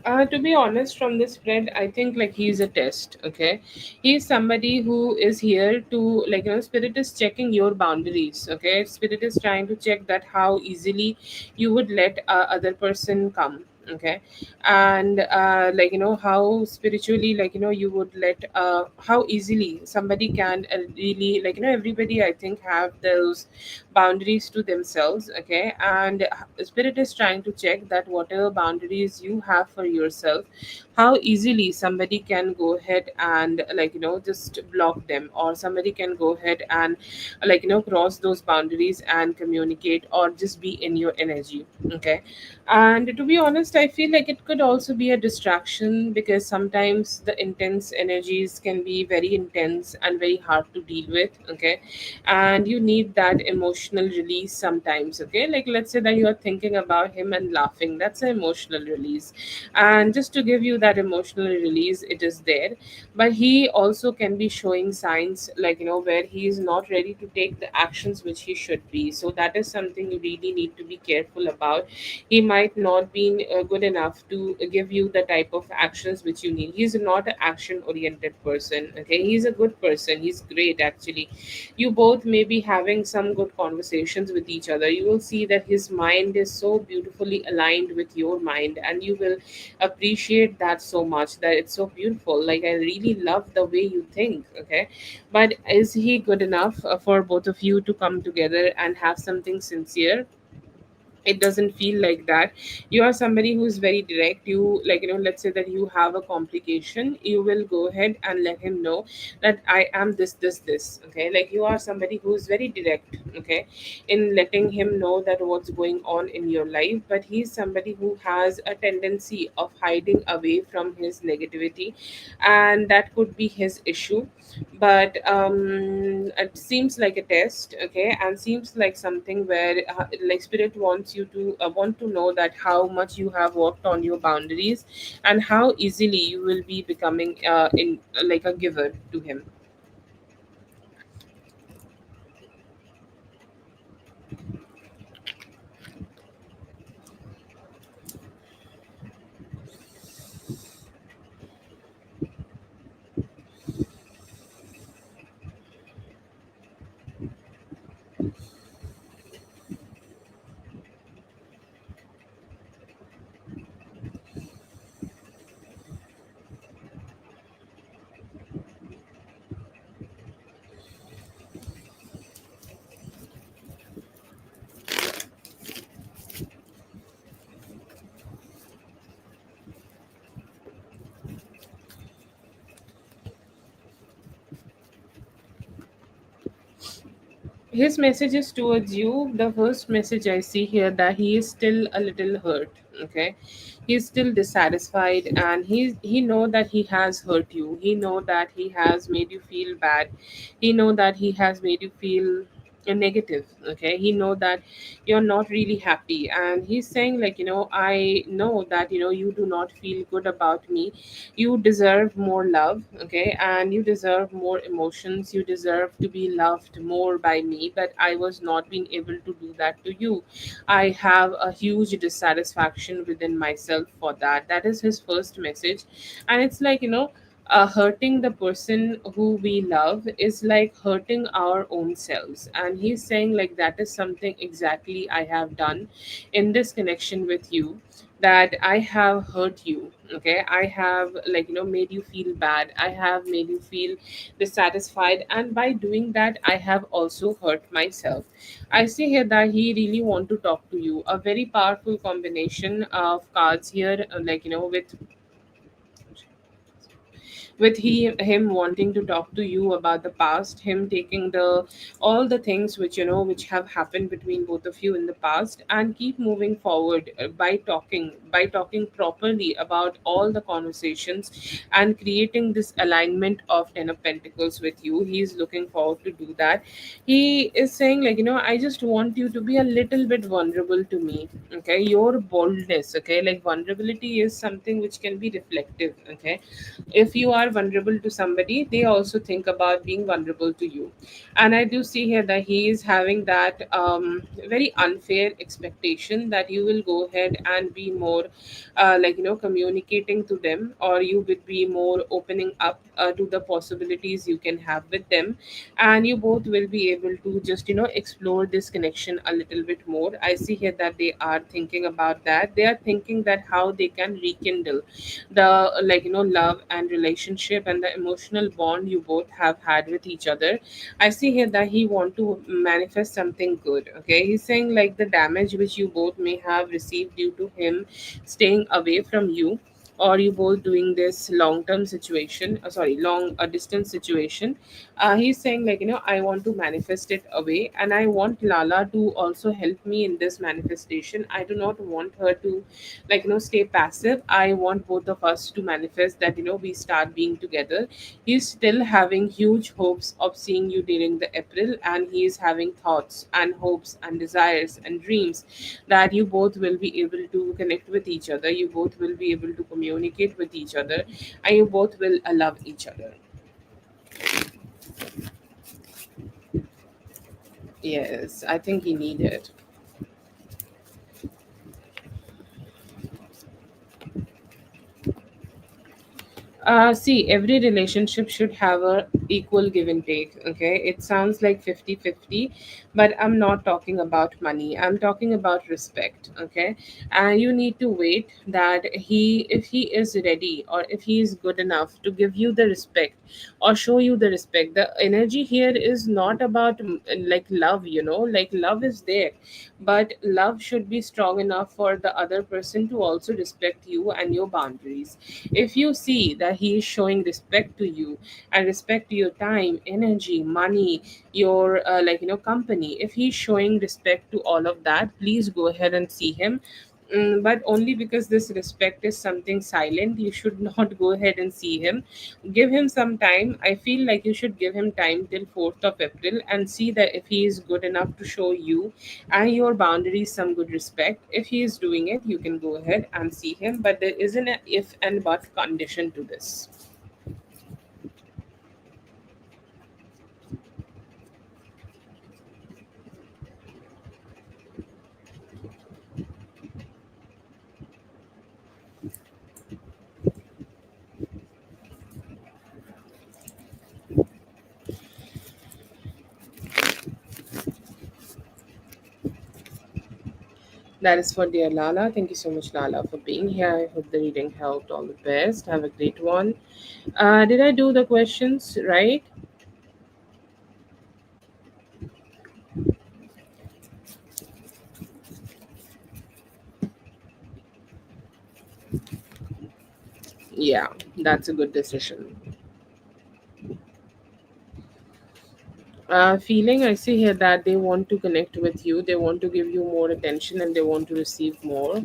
To be honest, from this spread, I think like he's a test. Okay, he's somebody who is here to, like, spirit is checking your boundaries. Okay, spirit is trying to check that how easily you would let other person come. Okay, and how spiritually, you would let how easily somebody can really, everybody I think have those boundaries to themselves. Okay, and spirit is trying to check that whatever boundaries you have for yourself, how easily somebody can go ahead and, just block them, or somebody can go ahead and, cross those boundaries and communicate or just be in your energy. Okay, and to be honest, I feel like it could also be a distraction, because sometimes the intense energies can be very intense and very hard to deal with. Okay, and you need that emotional release sometimes. Okay, like let's say that you are thinking about him and laughing, that's an emotional release, and just to give you that emotional release, it is there. But he also can be showing signs, where he is not ready to take the actions which he should be. So that is something you really need to be careful about. He might not be good enough to give you the type of actions which you need. He's not an action oriented person. Okay, he's a good person, he's great actually. You both may be having some good conversations with each other. You will see that his mind is so beautifully aligned with your mind, and you will appreciate that so much, that it's so beautiful. Like, I really love the way you think. Okay, but is he good enough for both of you to come together and have something sincere? It doesn't feel like that. You are somebody who's very direct. You, let's say that you have a complication, you will go ahead and let him know that I am this. Okay, like you are somebody who's very direct. Okay, in letting him know that what's going on in your life. But he's somebody who has a tendency of hiding away from his negativity, and that could be his issue. But it seems like a test. Okay, and seems like something where, like, spirit wants you to want to know that how much you have worked on your boundaries, and how easily you will be becoming in like a giver to him. His messages towards you, the first message I see here, that he is still a little hurt. Okay, he's still dissatisfied, and he know that he has hurt you. He know that he has made you feel bad. He know that he has made you feel negative. Okay, he know that you're not really happy, and he's saying, I know that, you do not feel good about me. You deserve more love. Okay, and you deserve more emotions. You deserve to be loved more by me, but I was not being able to do that to you. I have a huge dissatisfaction within myself for that. That is his first message. And it's like, hurting the person who we love is like hurting our own selves. And he's saying, like, that is something exactly I have done in this connection with you, that I have hurt you. Okay, I have, made you feel bad. I have made you feel dissatisfied, and by doing that, I have also hurt myself. I see here that he really want to talk to you. A very powerful combination of cards here, with him wanting to talk to you about the past, him taking the all the things which, which have happened between both of you in the past, and keep moving forward by talking properly about all the conversations, and creating this alignment of 10 of pentacles with you. He's looking forward to do that. He is saying, I just want you to be a little bit vulnerable to me. Okay, your boldness. Okay, like, vulnerability is something which can be reflective. Okay, if you are are vulnerable to somebody, they also think about being vulnerable to you. And I do see here that he is having that very unfair expectation that you will go ahead and be more communicating to them, or you would be more opening up to the possibilities you can have with them, and you both will be able to just explore this connection a little bit more. I see here that they are thinking about that. They are thinking that how they can rekindle the love and relationship and the emotional bond you both have had with each other. I see here that he want to manifest something good. Okay, he's saying like the damage which you both may have received due to him staying away from you, or you both doing this long term situation, long distance situation. He's saying like I want to manifest it away, and I want Lala to also help me in this manifestation. I do not want her to stay passive. I want both of us to manifest that we start being together. He's still having huge hopes of seeing you during the April, and he is having thoughts and hopes and desires and dreams that you both will be able to connect with each other, you both will be able to communicate with each other, and you both will love each other. Yes, I think he needed. See, every relationship should have a equal give and take. Okay, it sounds like 50-50, but I'm not talking about money. I'm talking about respect. Okay, and you need to wait that if he is ready, or if he is good enough to give you the respect or show you the respect. The energy here is not about like love. Like love is there, but love should be strong enough for the other person to also respect you and your boundaries. If you see that he is showing respect to you and respect to your time, energy, money, your company, if he's showing respect to all of that, please go ahead and see him. But only because this respect is something silent, you should not go ahead and see him. Give him some time. I feel like you should give him time till 4th of April and see that if he is good enough to show you and your boundaries some good respect. If he is doing it, you can go ahead and see him, but there isn't a if and but condition to this. That is for dear Lala. Thank you so much, Lala, for being here. I hope the reading helped. All the best. Have a great one. Did I do the questions right? Yeah, that's a good decision. Feeling, I see here that they want to connect with you, they want to give you more attention, and they want to receive more.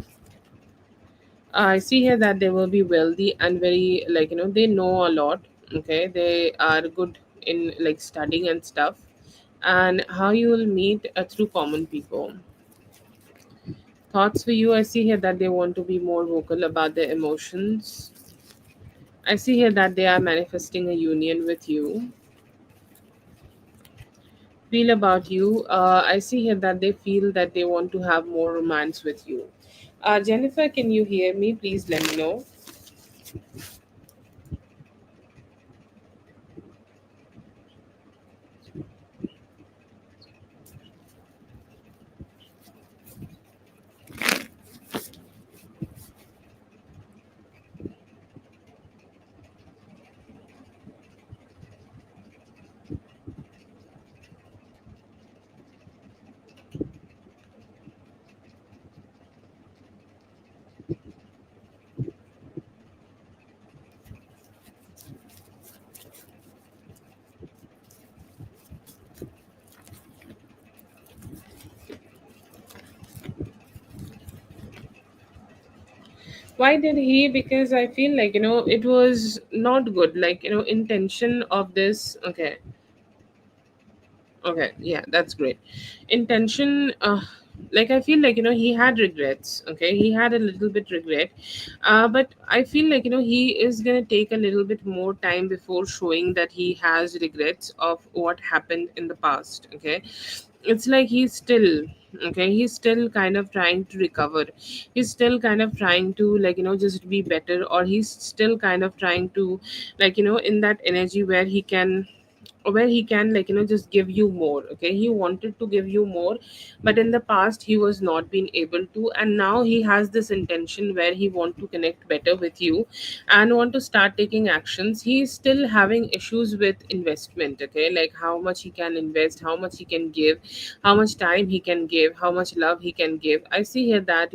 I see here that they will be wealthy and very they know a lot. Okay, they are good in like studying and stuff. And how you will meet through common people. Thoughts for you, I see here that they want to be more vocal about their emotions. I see here that they are manifesting a union with you. Feel about you. I see here that they feel that they want to have more romance with you. Jennifer, can you hear me? Please let me know. Why did he? Because I feel like it was not good. Like intention of this. Okay, okay, yeah, that's great. Intention. Like I feel like, he had regrets. Okay, he had a little bit regret, but I feel like, he is going to take a little bit more time before showing that he has regrets of what happened in the past. Okay, it's like he's still, okay, he's still kind of trying to recover. He's still kind of trying to, like, just be better, or he's still kind of trying to, like, in that energy where he can, like, just give you more. Okay, he wanted to give you more, but in the past he was not being able to, and now he has this intention where he want to connect better with you and want to start taking actions. He's still having issues with investment. Okay, like how much he can invest, how much he can give, how much time he can give, how much love he can give. I see here that,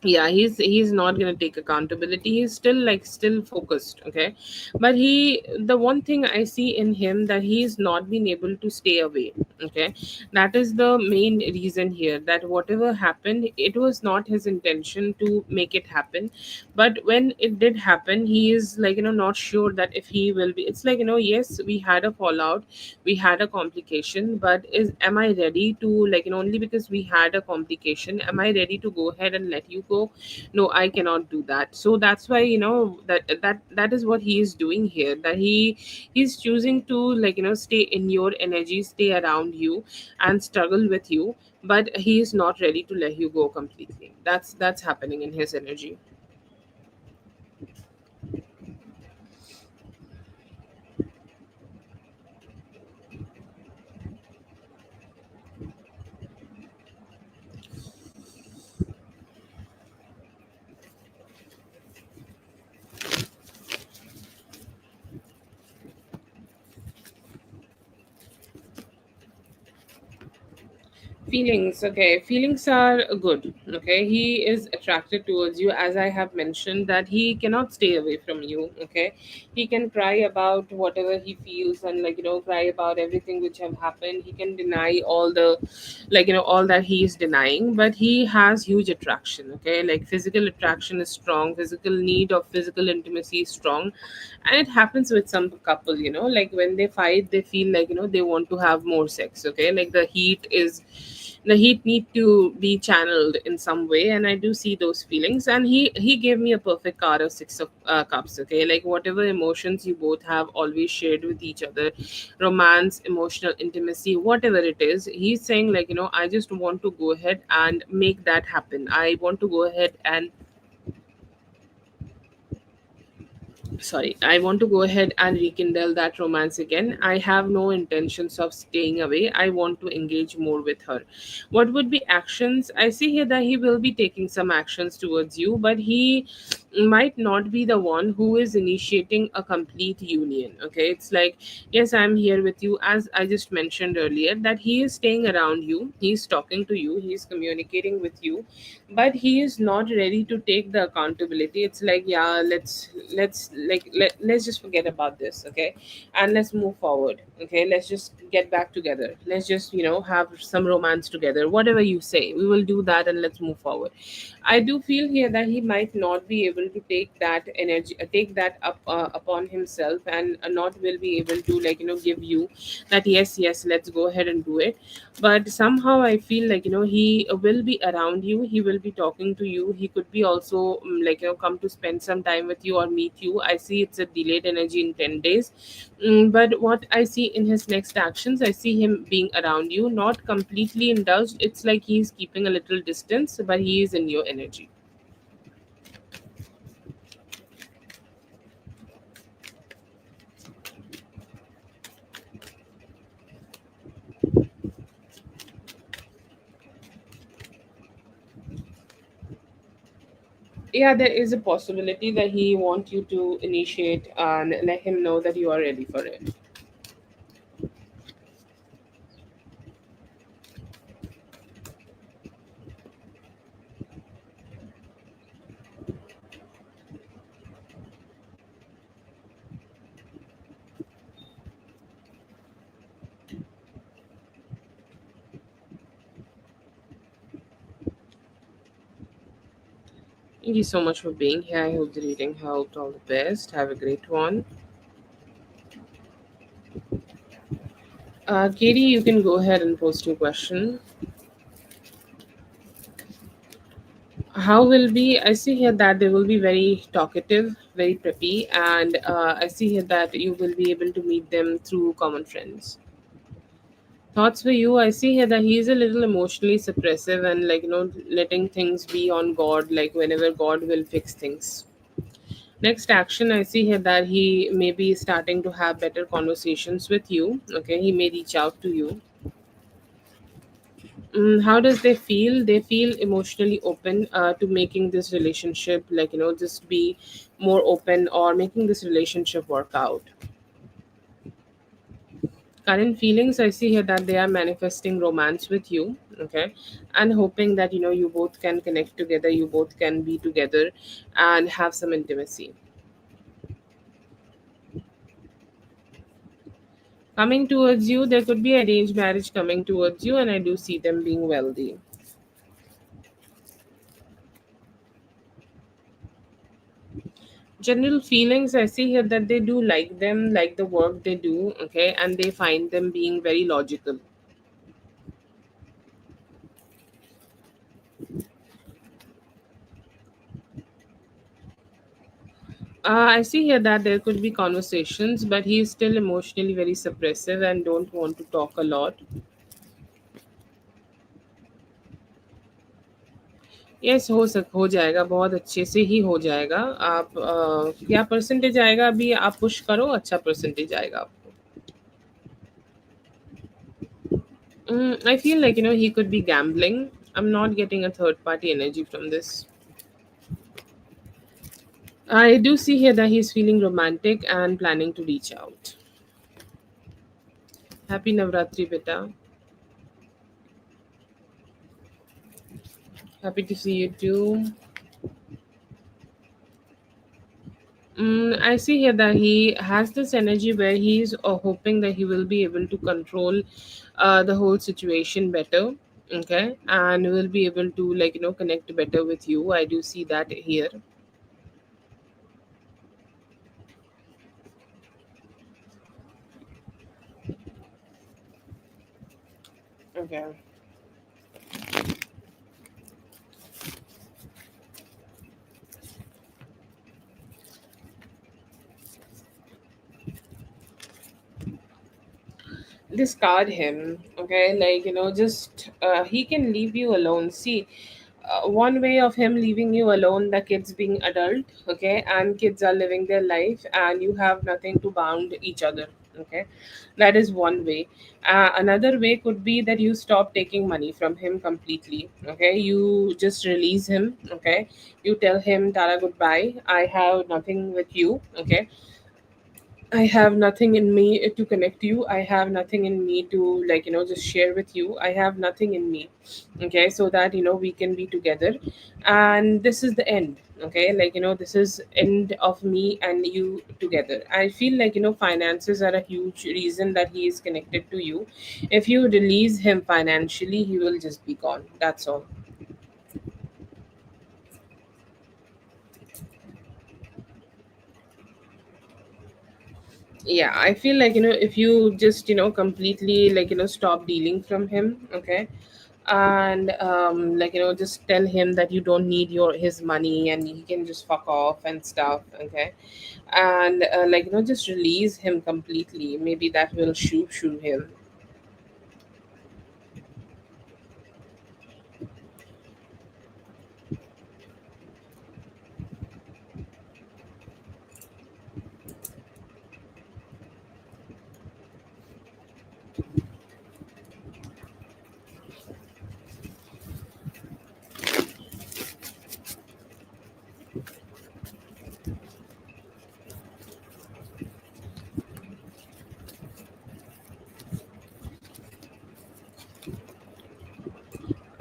yeah, he's not going to take accountability. He's still, like, still focused. Okay, but the one thing I see in him, that he's not been able to stay away. Okay, that is the main reason here, that whatever happened, it was not his intention to make it happen. But when it did happen, he is, like, not sure that if he will be. It's like, yes, we had a fallout, we had a complication, but is am I ready to, like, only because we had a complication, am I ready to go ahead and let you go? No, I cannot do that. So that's why, that is what he is doing here, that he's choosing to, like, stay in your energy, stay around you, and struggle with you, but he is not ready to let you go completely. That's happening in his energy. Feelings, okay. Feelings are good. Okay, he is attracted towards you, as I have mentioned, that he cannot stay away from you. Okay, he can cry about whatever he feels, and, like, cry about everything which have happened. He can deny all the, like, all that he is denying, but he has huge attraction. Okay, like physical attraction is strong, physical need of physical intimacy is strong, and it happens with some couple. Like when they fight, they feel like, they want to have more sex. Okay, like the heat need to be channeled in some way, and I do see those feelings. And he gave me a perfect card of six of cups. Okay, like whatever emotions you both have always shared with each other, romance, emotional intimacy, whatever it is, he's saying, like, I just want to go ahead and make that happen. I want to go ahead and, sorry, I want to go ahead and rekindle that romance again. I have no intentions of staying away. I want to engage more with her. What would be actions? I see here that he will be taking some actions towards you, but he might not be the one who is initiating a complete union. Okay, it's like, yes, I'm here with you, as I just mentioned earlier, that he is staying around you, he's talking to you, he's communicating with you, but he is not ready to take the accountability. It's like, yeah, let's just forget about this. Okay, and let's move forward. Okay, let's just get back together, let's just, have some romance together, whatever you say, we will do that, and let's move forward. I do feel here that he might not be able to take that energy, take that up upon himself, and not will be able to, like, give you that, yes, yes, let's go ahead and do it. But somehow I feel like, he will be around you, he will be talking to you, he could be also, like, come to spend some time with you or meet you. I see it's a delayed energy in 10 days. But what I see in his next actions, I see him being around you, not completely indulged. It's like he's keeping a little distance, but he is in your energy. Yeah, there is a possibility that he wants you to initiate and let him know that you are ready for it. Thank you so much for being here. I hope the reading helped. All the best. Have a great one. Katie, you can go ahead and post your question. How will be? I see here that they will be very talkative, very preppy, and I see here that you will be able to meet them through common friends. Thoughts for you? I see here that he is a little emotionally suppressive and letting things be on God, like whenever God will fix things. Next action, I see here that he may be starting to have better conversations with you. Okay, he may reach out to you. How does they feel? They feel emotionally open to making this relationship, just be more open or making this relationship work out. Current feelings, I see here that they are manifesting romance with you. Okay, and hoping that you both can connect together, you both can be together and have some intimacy. Coming towards you, there could be arranged marriage coming towards you, and I do see them being wealthy. General feelings, I see here that they do like them, like the work they do. Okay, and they find them being very logical. I see here that there could be conversations, but he is still emotionally very suppressive and don't want to talk a lot. Yes हो जाएगा, बहुत अच्छे से ही हो जाएगा। आप क्या percentage आएगा अभी आप पुश करो, अच्छा परसेंटेज आएगा आपको। I feel like he could be gambling. I'm not getting a third party energy from this. I do see here that he's feeling romantic and planning to reach out. Happy Navratri, beta. Happy to see you too. I see here that he has this energy where he's hoping that he will be able to control the whole situation better. Okay, and will be able to connect better with you. I do see that here. Okay. Discard him. Okay, just he can leave you alone. See, one way of him leaving you alone, the kids being adult. Okay, and kids are living their life and you have nothing to bound each other. Okay, that is one way. Another way could be that you stop taking money from him completely. Okay, you just release him. Okay, you tell him tara goodbye, I have nothing with you. Okay, I have nothing in me to connect you. I have nothing in me to just share with you. I have nothing in me. Okay, so that we can be together, and this is the end. Okay, this is end of me and you together. I feel like finances are a huge reason that he is connected to you. If you release him financially, he will just be gone. That's all. Yeah, I feel like if you just completely stop dealing from him. Okay, and just tell him that you don't need his money and he can just fuck off and stuff. Okay, and just release him completely. Maybe that will shoo him.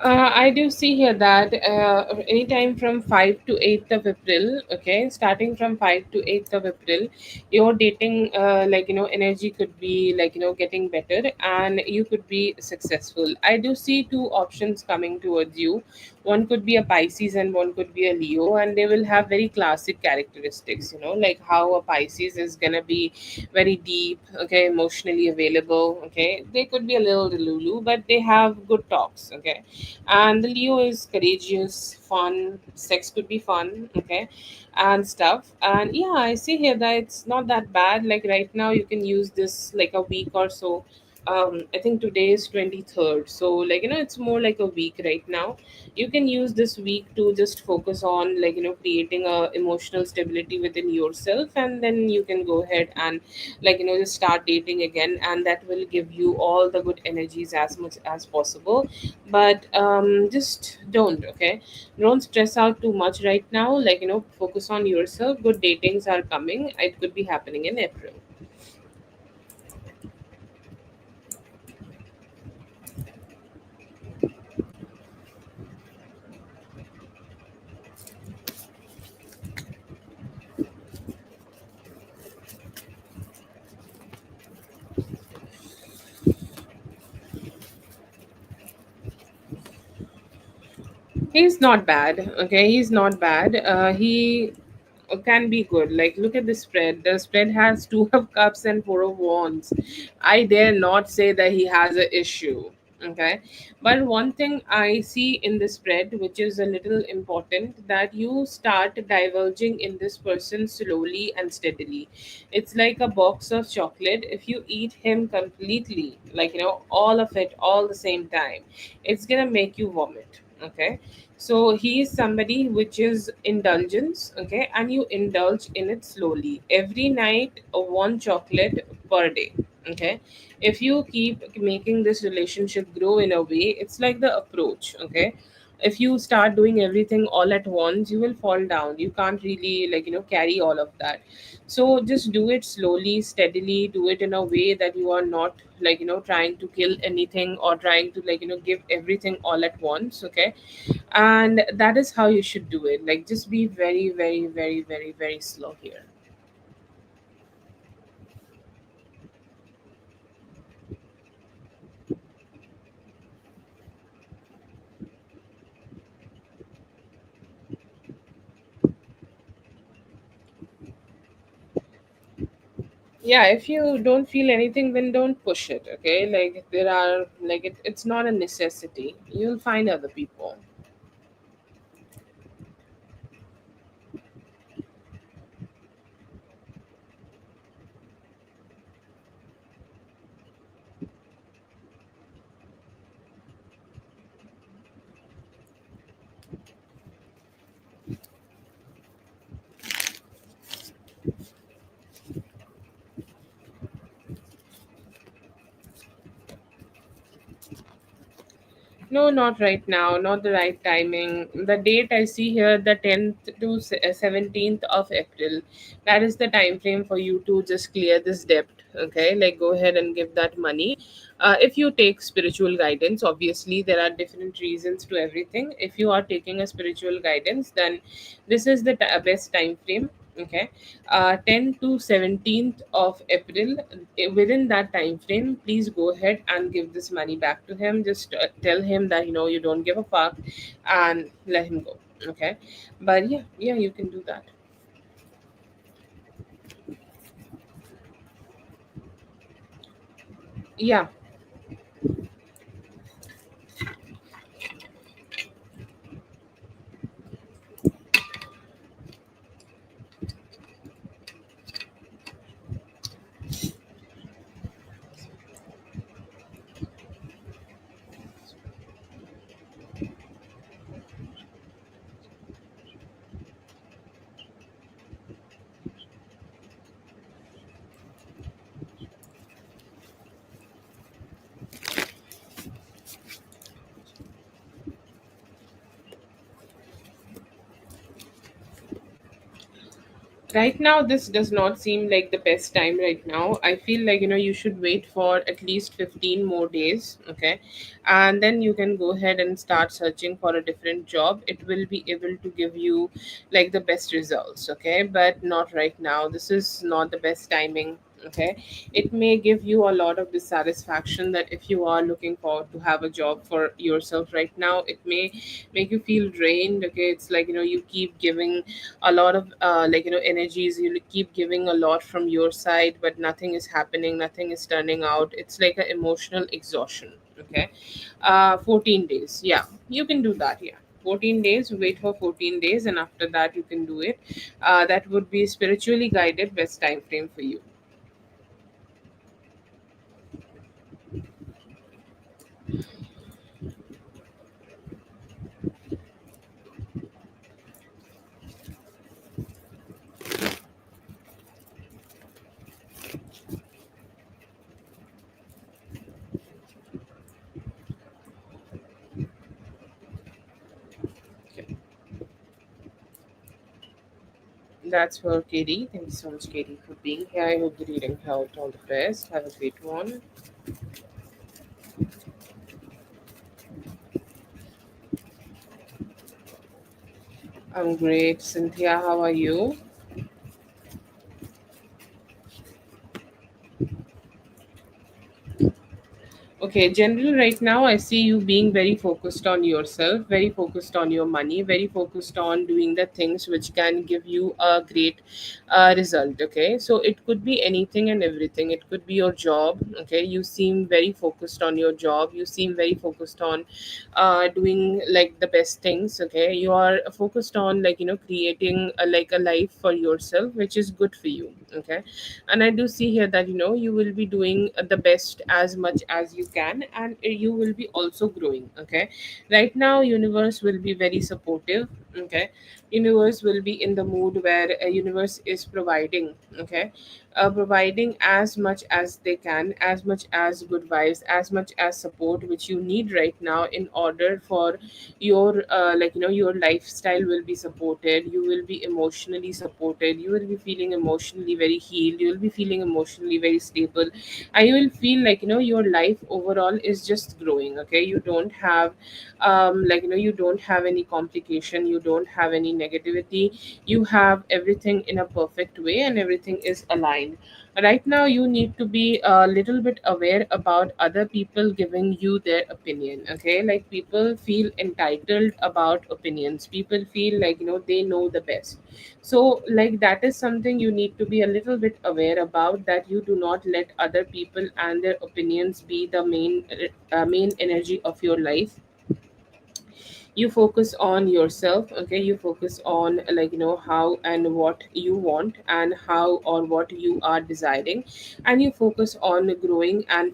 I do see here that anytime from 5 to 8th of April, okay, starting from 5 to 8th of April, your dating, energy could be getting better and you could be successful. I do see two options coming towards you. One could be a Pisces and one could be a Leo, and they will have very classic characteristics, like how a Pisces is gonna be very deep, okay, emotionally available, okay. They could be a little delulu, but they have good talks, okay. And the Leo is courageous, fun, sex could be fun, okay, and stuff. And yeah, I see here that it's not that bad. Like right now you can use this like a week or so. I think today is 23rd, so it's more like a week right now. You can use this week to just focus on creating a emotional stability within yourself, and then you can go ahead and just start dating again, and that will give you all the good energies as much as possible. But just don't stress out too much right now. Focus on yourself. Good datings are coming. It could be happening in April. He's not bad. Okay, he's not bad. He can be good. Like, look at the spread. The spread has two of cups and four of wands. I dare not say that he has an issue. Okay, but one thing I see in the spread, which is a little important, that you start diverging in this person slowly and steadily. It's like a box of chocolate. If you eat him completely, all of it all the same time, it's gonna make you vomit. Okay, so he is somebody which is indulgence, okay, and you indulge in it slowly. Every night, one chocolate per day, okay. If you keep making this relationship grow in a way, it's like the approach, okay. If you start doing everything all at once, you will fall down. You can't really carry all of that. So just do it slowly, steadily. Do it in a way that you are not trying to kill anything or trying to give everything all at once, okay. And that is how you should do it. Like, just be very, very, very, very, very slow here. Yeah, if you don't feel anything, then don't push it, okay. Like, there are it's not a necessity. You'll find other people. No, not right now, not the right timing. The date I see here, the 10th to 17th of April, that is the time frame for you to just clear this debt. Okay, like go ahead and give that money. If you take spiritual guidance, obviously there are different reasons to everything. If you are taking a spiritual guidance, then this is the best time frame. Okay, 10th to 17th of April. Within that time frame, please go ahead and give this money back to him. Just tell him that you don't give a fuck, and let him go. Okay, but yeah, yeah, you can do that. Yeah. Right now, this does not seem like the best time right now. I feel like, you should wait for at least 15 more days, okay? And then you can go ahead and start searching for a different job. It will be able to give you like the best results, okay? But not right now. This is not the best timing, okay? It may give you a lot of dissatisfaction that if you are looking forward to have a job for yourself right now, it may make you feel drained, okay? It's like, you keep giving a lot of energies, you keep giving a lot from your side, but nothing is happening, nothing is turning out. It's like an emotional exhaustion, okay? 14 days, yeah, you can do that, yeah. 14 days, wait for 14 days, and after that you can do it. That would be spiritually guided best time frame for you. Okay. That's for Katie. Thank you so much, Katie, for being here. I hope the reading helped. All the best. Have a great one. I'm great. Cynthia, how are you? Okay, general, right now I see you being very focused on yourself, very focused on your money, very focused on doing the things which can give you a great result. Okay, so it could be anything and everything. It could be your job. Okay, you seem very focused on your job. You seem very focused on doing like the best things. Okay, you are focused on like creating like a life for yourself, which is good for you. Okay, and I do see here that you will be doing the best as much as you can, and you will be also growing. Okay, right now universe will be very supportive. Okay, universe will be in the mood where universe is providing. Okay, providing as much as they can, as much as good vibes, as much as support which you need right now in order for your your lifestyle will be supported. You will be emotionally supported, you will be feeling emotionally very healed, you will be feeling emotionally very stable, and you will feel like your life overall is just growing. Okay, you don't have you don't have any complication, you don't have any negativity, you have everything in a perfect way and everything is aligned. Right now you need to be a little bit aware about other people giving you their opinion. Okay, like people feel entitled about opinions, people feel like they know the best. So like that is something you need to be a little bit aware about, that you do not let other people and their opinions be the main energy of your life. You focus on yourself. Okay, you focus on how and what you want and how or what you are desiring, and you focus on growing and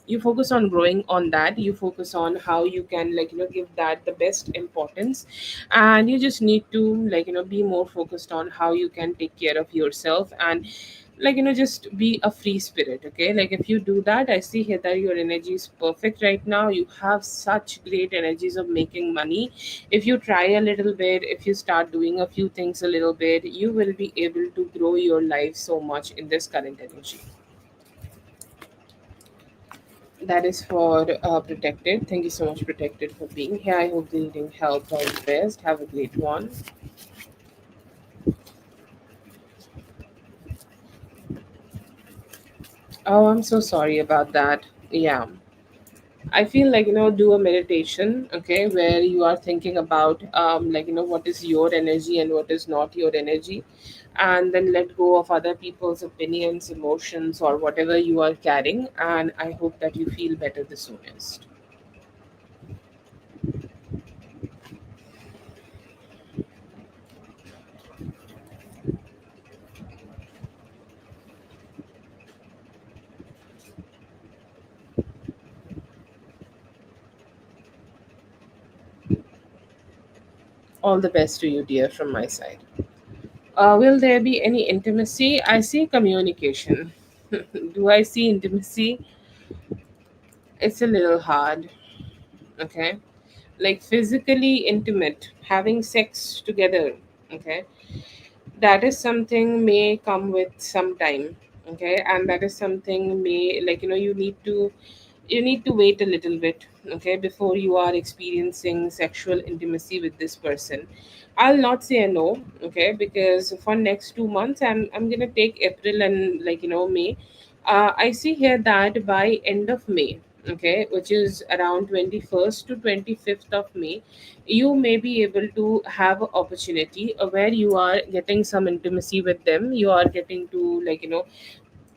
you focus on growing on that. You focus on how you can give that the best importance, and you just need to be more focused on how you can take care of yourself and just be a free spirit. Okay, like if you do that, I see here that your energy is perfect right now. You have such great energies of making money. If you try a little bit, if you start doing a few things a little bit, you will be able to grow your life so much in this current energy. That is for protected. Thank you so much, protected, for being here. I hope the reading helped. All the best. Have a great one. Oh, I'm so sorry about that. Yeah, I feel like do a meditation, okay, where you are thinking about what is your energy and what is not your energy, and then let go of other people's opinions, emotions, or whatever you are carrying. And I hope that you feel better the soonest. All the best to you, dear, from my side. Will there be any intimacy? I see communication. Do I see intimacy? It's a little hard. Okay, like physically intimate, having sex together. Okay, That is something may come with some time. Okay, and that is something may, like, you need to wait a little bit, okay, before you are experiencing sexual intimacy with this person. I'll not say a no, okay, because for next 2 months I'm gonna take April and, May. I see here that by end of May, okay, which is around 21st to 25th of May, you may be able to have an opportunity where you are getting some intimacy with them. You are getting to,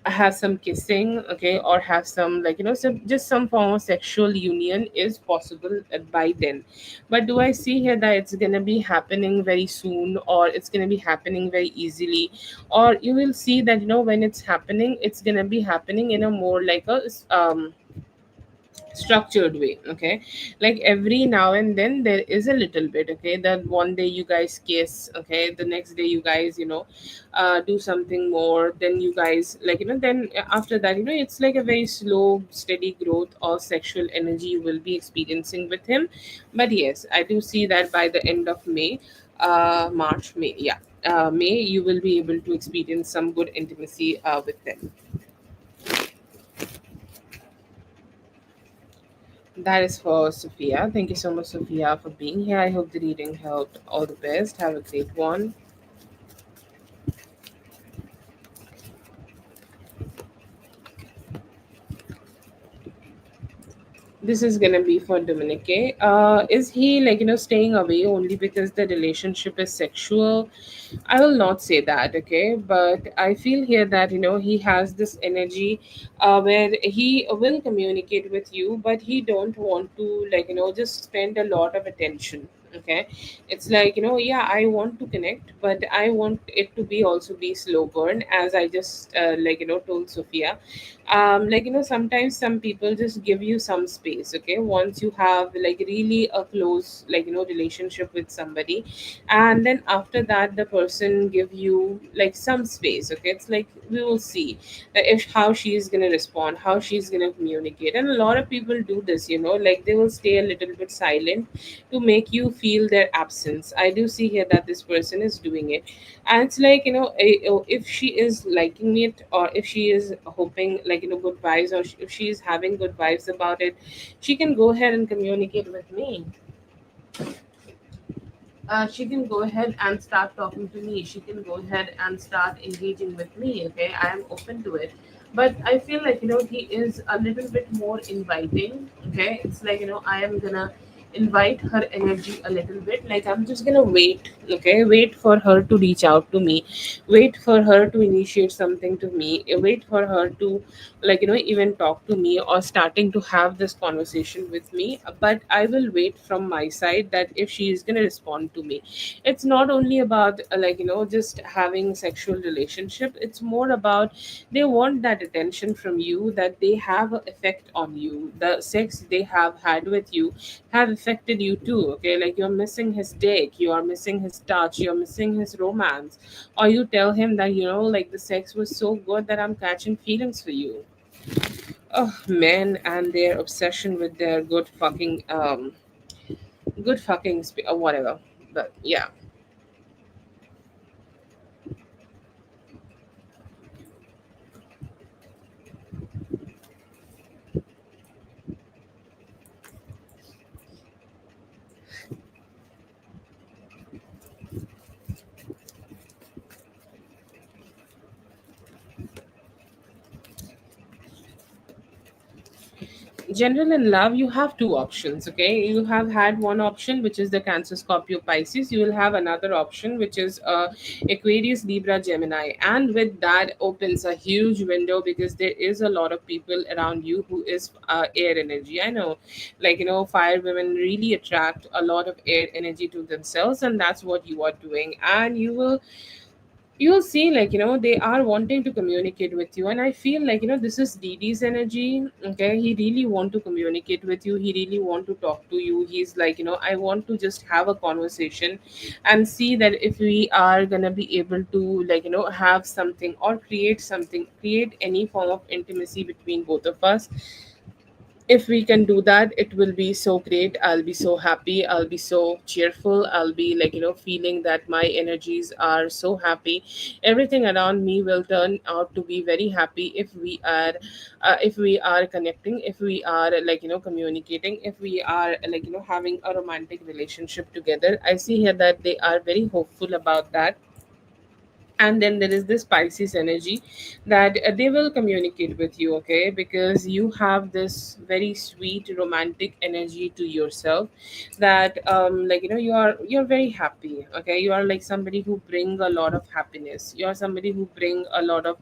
have some kissing, okay, or have some, some, just some form of sexual union is possible by then. But do I see here that it's gonna be happening very soon, or it's gonna be happening very easily? Or you will see that, when it's happening, it's gonna be happening in a more like a structured way, okay, like every now and then there is a little bit, okay, that one day you guys kiss, okay, the next day you guys, do something more, then you guys, then after that, it's like a very slow steady growth of sexual energy you will be experiencing with him. But yes, I do see that by the end of May, March, May, yeah, May, you will be able to experience some good intimacy with them. That is for Sophia. Thank you so much, Sophia, for being here. I hope the reading helped. All the best. Have a great one. This is gonna be for Dominique. Is he, staying away only because the relationship is sexual? I will not say that, okay, but I feel here that, he has this energy where he will communicate with you, but he don't want to, just spend a lot of attention. Okay, it's like, yeah, I want to connect, but I want it to be also be slow burn, as I just told Sophia. Sometimes some people just give you some space, okay, once you have like really a close, relationship with somebody, and then after that the person give you like some space, okay, it's like we will see that if how she is going to respond, how she's going to communicate. And a lot of people do this, like they will stay a little bit silent to make you feel their absence. I do see here that this person is doing it, and it's like, if she is liking it, or if she is hoping, good vibes, or if she is having good vibes about it, she can go ahead and communicate with me. She can go ahead and start talking to me. She can go ahead and start engaging with me. Okay, I am open to it. But I feel like, he is a little bit more inviting. Okay, it's like, I am gonna invite her energy a little bit. Like, I'm just gonna wait. Okay, wait for her to reach out to me. Wait for her to initiate something to me. Wait for her to, even talk to me or starting to have this conversation with me. But I will wait from my side that if she is going to respond to me. It's not only about just having sexual relationship. It's more about they want that attention from you, that they have an effect on you. The sex they have had with you have affected you too, okay, like you're missing his dick, you are missing his touch, you're missing his romance. Or you tell him that, like the sex was so good that I'm catching feelings for you. Oh, men and their obsession with their good fucking whatever. But yeah. General in love, you have two options, okay. You have had one option, which is the Cancer, Scorpio, Pisces. You will have another option, which is Aquarius, Libra, Gemini, and with that opens a huge window, because there is a lot of people around you who is air energy. I know, fire women really attract a lot of air energy to themselves, and that's what you are doing. And you'll see, they are wanting to communicate with you. And I feel like, this is Didi's energy, okay. He really want to communicate with you, he really want to talk to you. He's like, I want to just have a conversation and see that if we are gonna be able to, have something or create something, create any form of intimacy between both of us. If we can do that, it will be so great. I'll be so happy, I'll be so cheerful, I'll be feeling that my energies are so happy. Everything around me will turn out to be very happy if we are connecting, if we are communicating, if we are having a romantic relationship together. I see here that they are very hopeful about that. And then there is this Pisces energy that they will communicate with you, okay, because you have this very sweet romantic energy to yourself, that you're very happy, okay. You are like somebody who bring a lot of happiness, you are somebody who bring a lot of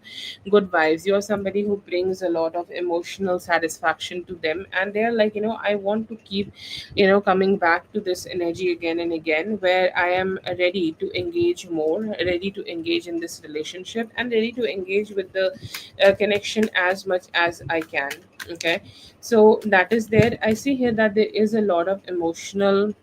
good vibes, you are somebody who brings a lot of emotional satisfaction to them, and they're like, I want to keep coming back to this energy again and again, where I am ready to engage more, ready to engage in this relationship, and ready to engage with the connection as much as I can, okay. So that is there. I see here that there is a lot of emotional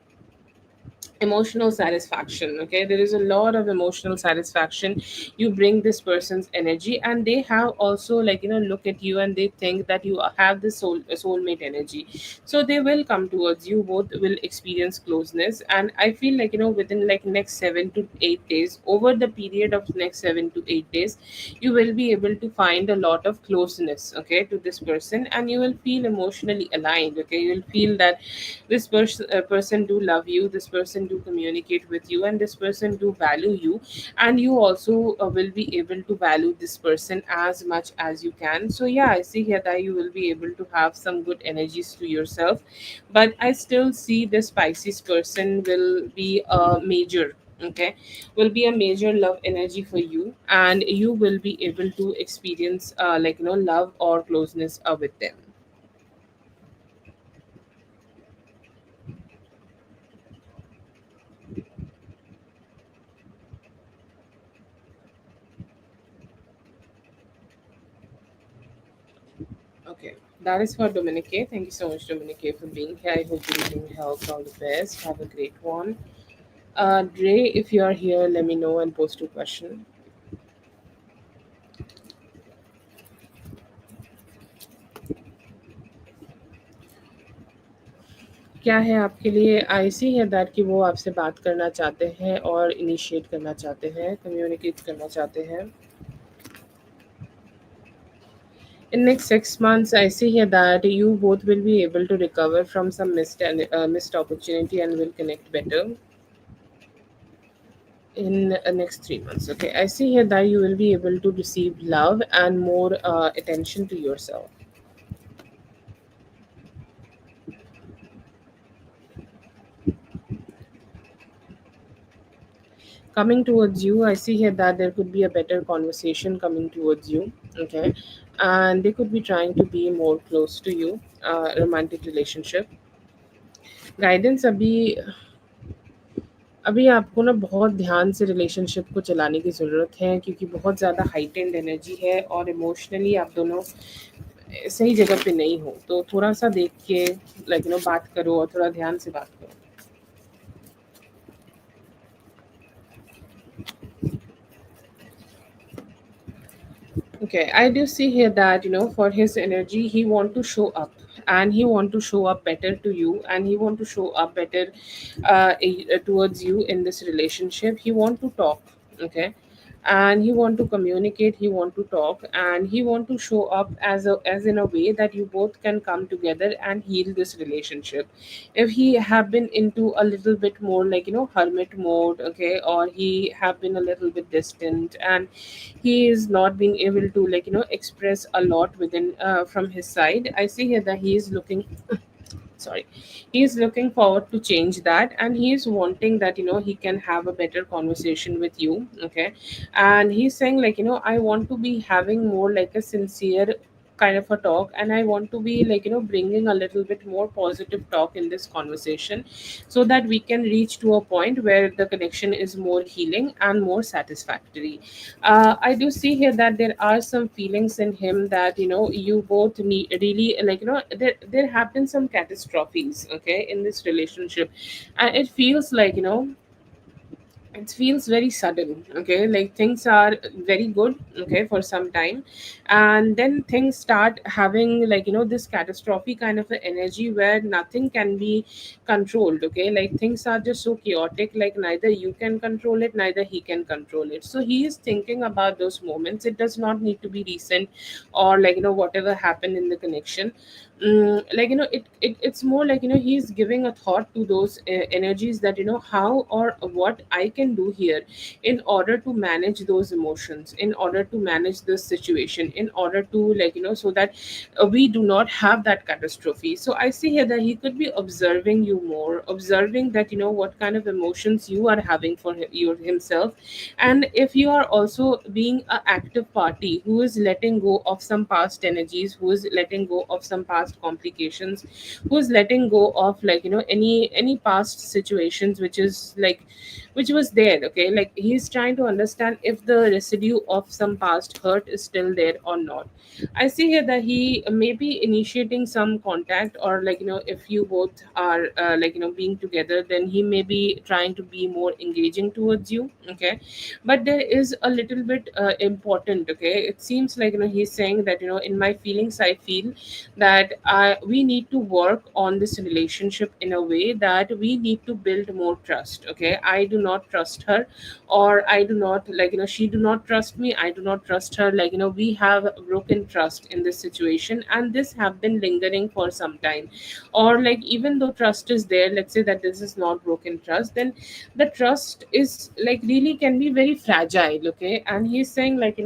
satisfaction, okay. There is a lot of emotional satisfaction. You bring this person's energy, and they have also look at you, and they think that you have this soulmate energy. So they will come towards you, both will experience closeness. And I feel like within like next 7 to 8 days, over the period of next 7 to 8 days, you will be able to find a lot of closeness, okay, to this person, and you will feel emotionally aligned, okay. You will feel that this person do love you, this person do communicate with you, and this person do value you. And you also will be able to value this person as much as you can. So yeah, I see here that you will be able to have some good energies to yourself. But I still see this Pisces person will be a major, okay, will be a major love energy for you, and you will be able to experience love or closeness with them. Okay, that is for Dominique. Thank you so much, Dominique, for being here. I hope you're doing health. All the best. Have a great one. Dre, if you are here, let me know and post your question. क्या है आपके लिए? आई सी है that कि वो आपसे बात करना चाहते हैं और इनिशिएट करना चाहते हैं, कम्युनिकेट करना चाहते हैं. In next 6 months, I see here that you both will be able to recover from some missed opportunity and will connect better in next 3 months. Okay, I see here that you will be able to receive love and more attention to yourself. Coming towards you, I see here that there could be a better conversation coming towards you, okay, and they could be trying to be more close to you. Romantic relationship guidance. अभी आपको ना बहुत ध्यान से relationship को चलाने की ज़रूरत है, क्योंकि बहुत ज़्यादा हाइटेंड एनर्जी है और इमोशनली आप दोनों सही जगह पे नहीं हो, तो थोड़ा सा देख के बात करो और थोड़ा ध्यान से बात करो. Okay, I do see here that for his energy, he want to show up, and he want to show up better to you, and he want to show up better towards you in this relationship. He want to talk, okay, and he want to communicate. He want to talk, and he want to show up as in a way that you both can come together and heal this relationship. If he have been into a little bit more hermit mode, okay, or he have been a little bit distant, and he is not being able to express a lot within from his side. I see here that he is looking sorry, he is looking forward to change that, and he is wanting that he can have a better conversation with you, okay. And he's saying I want to be having more like a sincere kind of a talk, and I want to be bringing a little bit more positive talk in this conversation, so that we can reach to a point where the connection is more healing and more satisfactory. I do see here that there are some feelings in him that you both need really there have been some catastrophes, okay, in this relationship, and it feels like it feels very sudden. Okay, like things are very good, okay, for some time, and then things start having, like, this catastrophe kind of a energy where nothing can be controlled. Okay, like things are just so chaotic, like neither you can control it, neither he can control it. So he is thinking about those moments. It does not need to be recent, or like, whatever happened in the connection. Like, it's more like, he's giving a thought to those energies, that how or what I can do here in order to manage those emotions, in order to manage this situation, in order to, like, so that we do not have that catastrophe. So I see here that he could be observing you more, observing that, what kind of emotions you are having for himself. And if you are also being an active party who is letting go of some past energies, who is letting go of some past complications, who is letting go of, like, any past situations which is like, which was there. Okay, like he's trying to understand if the residue of some past hurt is still there or not. I see here that he may be initiating some contact, or like, if you both are like, being together, then he may be trying to be more engaging towards you. Okay, but there is a little bit important. Okay, it seems like, he's saying that, in my feelings I feel that we need to work on this relationship in a way that we need to build more trust. Okay, I do not trust her, or I do not, like, she do not trust me, I do not trust her. Like, we have broken trust in this situation, and this have been lingering for some time. Or like, even though trust is there, let's say that this is not broken trust, then the trust is, like, really can be very fragile. Okay, and he's saying, like,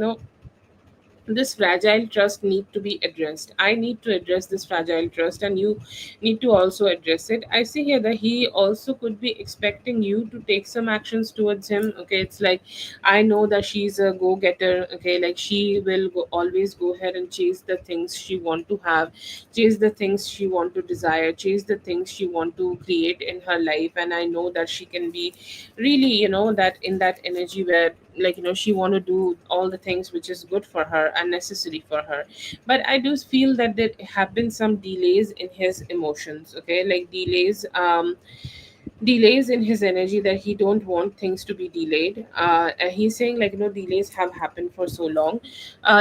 this fragile trust need to be addressed. I need to address this fragile trust, and you need to also address it. I see here that he also could be expecting you to take some actions towards him. Okay, it's like, I know that she's a go-getter. Okay, like she will always go ahead and chase the things she want to have, chase the things she want to desire, chase the things she want to create in her life. And I know that she can be really, that in that energy where, like, she want to do all the things which is good for her and necessary for her. But I do feel that there have been some delays in his emotions. Okay, like delays in his energy, that he don't want things to be delayed. And he's saying, like, delays have happened for so long.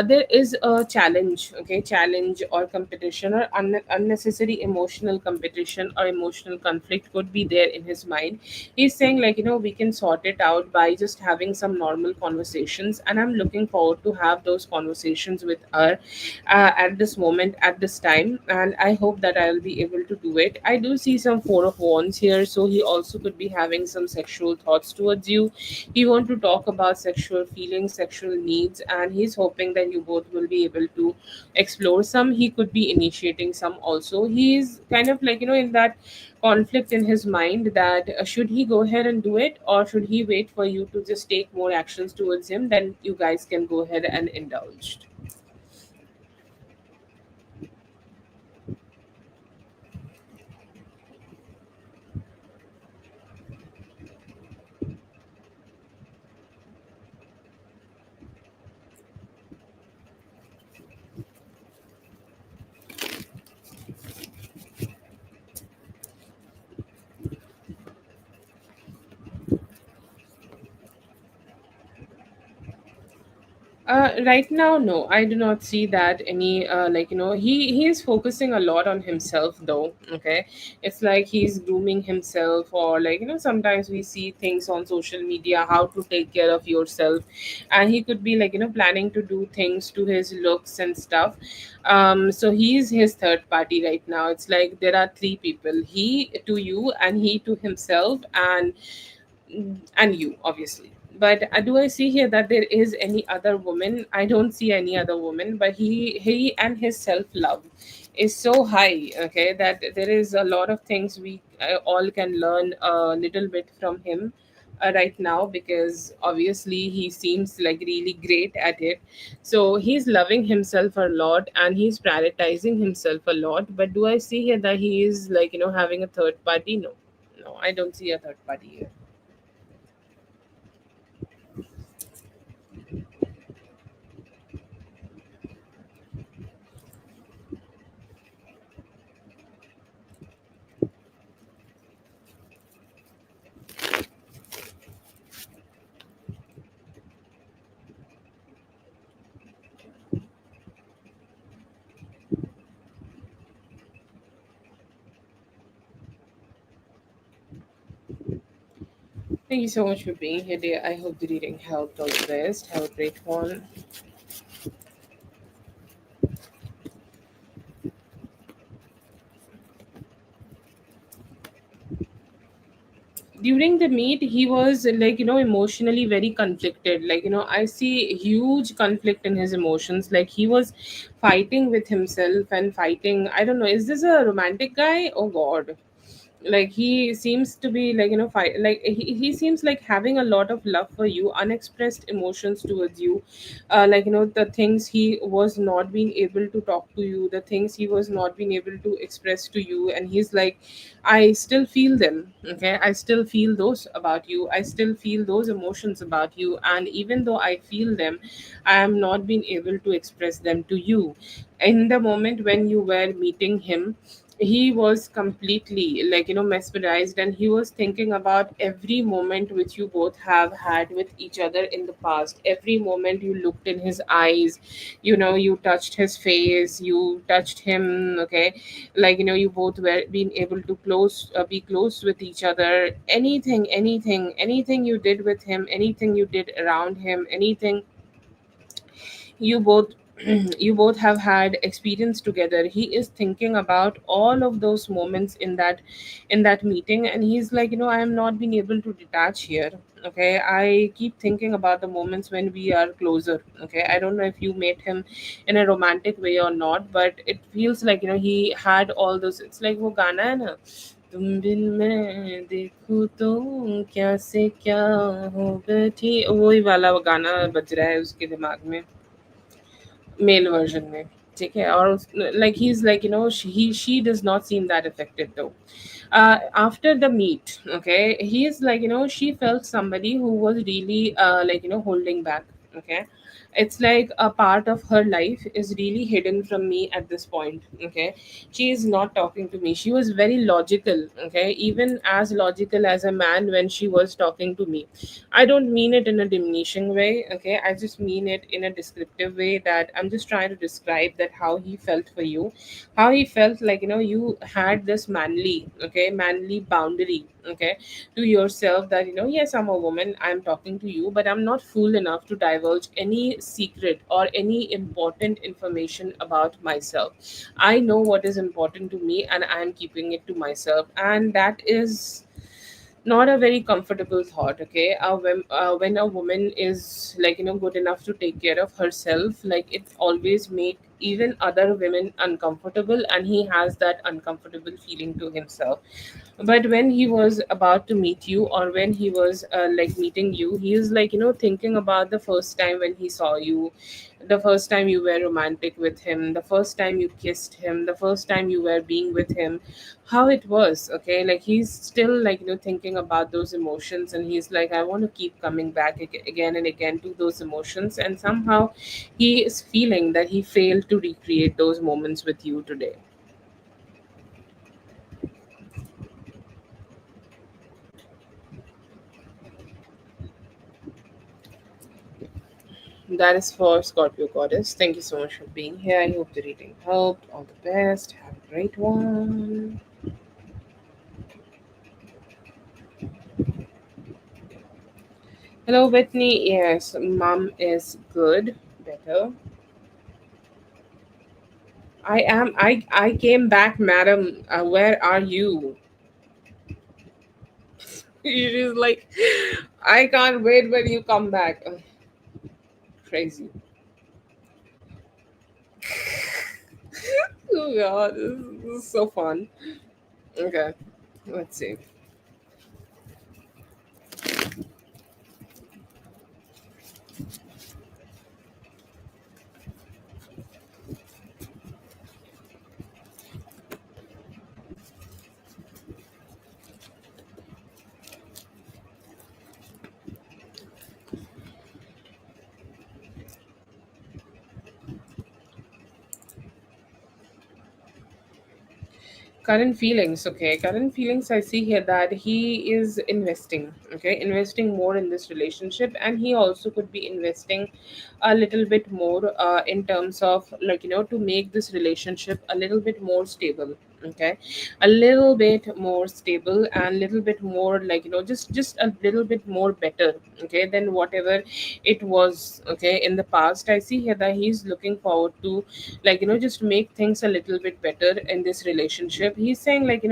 There is a challenge. Okay, challenge or competition, or unnecessary emotional competition or emotional conflict could be there in his mind. He's saying, like, we can sort it out by just having some normal conversations, and I'm looking forward to have those conversations with her at this moment, at this time, and I hope that I'll be able to do it. I do see some four of wands here, so he also could be having some sexual thoughts towards you. He want to talk about sexual feelings, sexual needs, and he's hoping that you both will be able to explore some. He could be initiating some also. He's kind of like, in that conflict in his mind, that should he go ahead and do it, or should he wait for you to just take more actions towards him, then you guys can go ahead and indulge. Right now, no, I do not see that any, like, he is focusing a lot on himself, though. Okay, it's like he's grooming himself, or like, sometimes we see things on social media, how to take care of yourself, and he could be, like, planning to do things to his looks and stuff. So he's his third party right now. It's like there are three people: he to you, and he to himself, and you, obviously. But do I see here that there is any other woman? I don't see any other woman, but he and his self love is so high. Okay, that there is a lot of things we all can learn a little bit from him right now, because obviously he seems like really great at it. So he's loving himself a lot, and he's prioritizing himself a lot. But do I see here that he is, like, having a third party? No, no, I don't see a third party here. Thank you so much for being here, dear. I hope the reading helped. All the best. Have a great one. During the meet, he was like, emotionally very conflicted. Like, I see huge conflict in his emotions. Like, he was fighting with himself and fighting. I don't know. Is this a romantic guy? Oh, God. Like, he seems to be like, fight, like he seems like having a lot of love for you, unexpressed emotions towards you. Like, the things he was not being able to talk to you, the things he was not being able to express to you, and he's like, I still feel them. Okay, I still feel those about you, I still feel those emotions about you, and even though I feel them, I am not being able to express them to you. In the moment when you were meeting him, he was completely like, mesmerized, and he was thinking about every moment which you both have had with each other in the past. Every moment you looked in his eyes, you touched his face, you touched him. Okay, like, you both were being able to be close with each other. Anything you did with him, anything you did around him, anything you both you both have had experience together. He is thinking about all of those moments in that meeting, and he's like, I am not being able to detach here. Okay, I keep thinking about the moments when we are closer. Okay, I don't know if you met him in a romantic way or not, but it feels like, he had all those. It's like वो गाना है ना, तुम बिन मैं देखूं तो क्या से क्या हो बैठी, वही वाला वो गाना बज रहा है उसके दिमाग में, मेल वर्जन में. ठीक है, और like he is like, she does not seem that affected though. After the meet, okay, he is like, she felt somebody who was really like, holding back. Okay, it's like a part of her life is really hidden from me at this point. Okay, she is not talking to me. She was very logical. Okay, even as logical as a man when she was talking to me. I don't mean it in a diminishing way. Okay, I just mean it in a descriptive way, that I'm just trying to describe that how he felt for you, how he felt like, you had this manly boundary. Okay, to yourself, that, yes, I'm a woman, I'm talking to you, but I'm not fool enough to divulge any secret or any important information about myself. I know what is important to me, and I'm keeping it to myself, and that is not a very comfortable thought. Okay, when a woman is like, good enough to take care of herself, like, it always make even other women uncomfortable, and he has that uncomfortable feeling to himself. But when he was about to meet you, or when he was like meeting you, he is like, thinking about the first time when he saw you, the first time you were romantic with him, the first time you kissed him, the first time you were being with him, how it was. Okay, like, he's still like, thinking about those emotions, and he's like, I want to keep coming back again and again to those emotions, and somehow he is feeling that he failed to recreate those moments with you today. That is for Scorpio Goddess. Thank you so much for being here. I hope the reading helped. All the best. Have a great one. Hello, Whitney. Yes, mom is good. Better. I am. I came back, madam. Where are you? She's like, I can't wait when you come back. Ugh, crazy. Oh god, this is so fun. Okay, let's see. Current feelings. Okay, current feelings, I see here that he is investing. Okay, investing more in this relationship, and he also could be investing a little bit more in terms of, like, to make this relationship a little bit more stable. Okay, a little bit more stable and little bit more, like, just a little bit more better, okay, than whatever it was, okay, in the past. I see here that he's looking forward to, like, just make things a little bit better in this relationship. He's saying, like,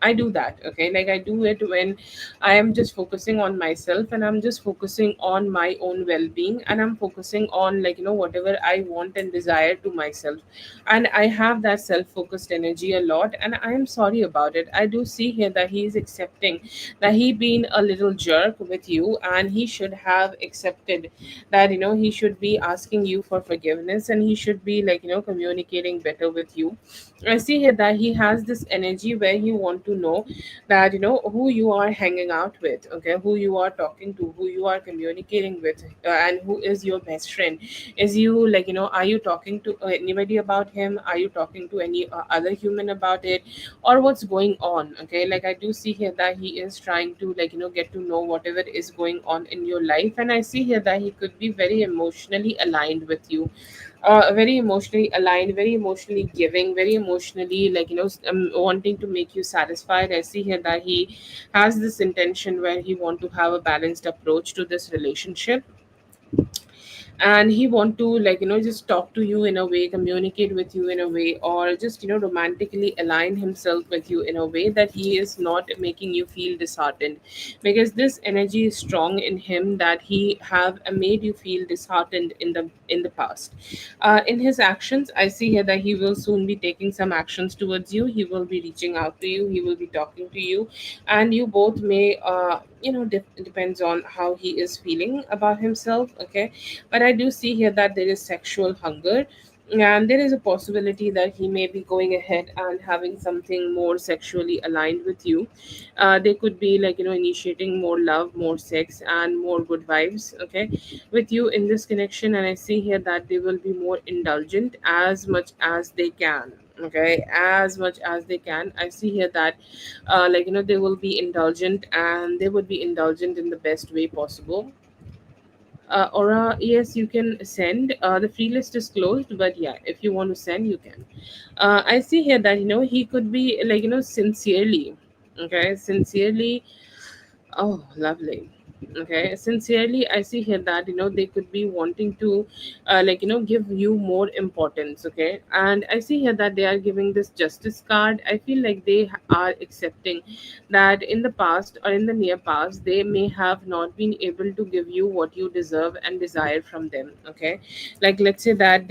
I do that, okay, like I do it when I am just focusing on myself, and I'm just focusing on my own well-being, and I'm focusing on, like, whatever I want and desire to myself. And I have that self-focused energy a lot, and I am sorry about it. I do see here that he is accepting that he been a little jerk with you, and he should have accepted that, he should be asking you for forgiveness, and he should be, like, communicating better with you. I see here that he has this energy where he want to know that, who you are hanging out with, okay, who you are talking to, who you are communicating with, and who is your best friend. Is you, like, are you talking to anybody about him? Are you talking to any other human about it, or what's going on? Okay, like I do see here that he is trying to, like, get to know whatever is going on in your life. And I see here that he could be very emotionally aligned with you, very emotionally aligned, very emotionally giving, very emotionally, like, wanting to make you satisfied. I see here that he has this intention where he want to have a balanced approach to this relationship, and he want to, like, just talk to you in a way, communicate with you in a way, or just, romantically align himself with you in a way that he is not making you feel disheartened, because this energy is strong in him that he have made you feel disheartened in the past. In his actions, I see here that he will soon be taking some actions towards you. He will be reaching out to you, he will be talking to you, and you both may, depends on how he is feeling about himself, okay. But I do see here that there is sexual hunger, and there is a possibility that he may be going ahead and having something more sexually aligned with you. They could be, like, initiating more love, more sex, and more good vibes, okay, with you in this connection. And I see here that they will be more indulgent as much as they can, okay, as much as they can. I see here that, like, they will be indulgent, and they would be indulgent in the best way possible. Aura, yes, you can send. The free list is closed, but yeah, if you want to send, you can. I see here that, he could be, like, sincerely, okay, sincerely. Oh, lovely. Okay, sincerely, I see here that, they could be wanting to, like, give you more importance. Okay, and I see here that they are giving this justice card. I feel like they are accepting that in the past, or in the near past, they may have not been able to give you what you deserve and desire from them. Okay, like, let's say that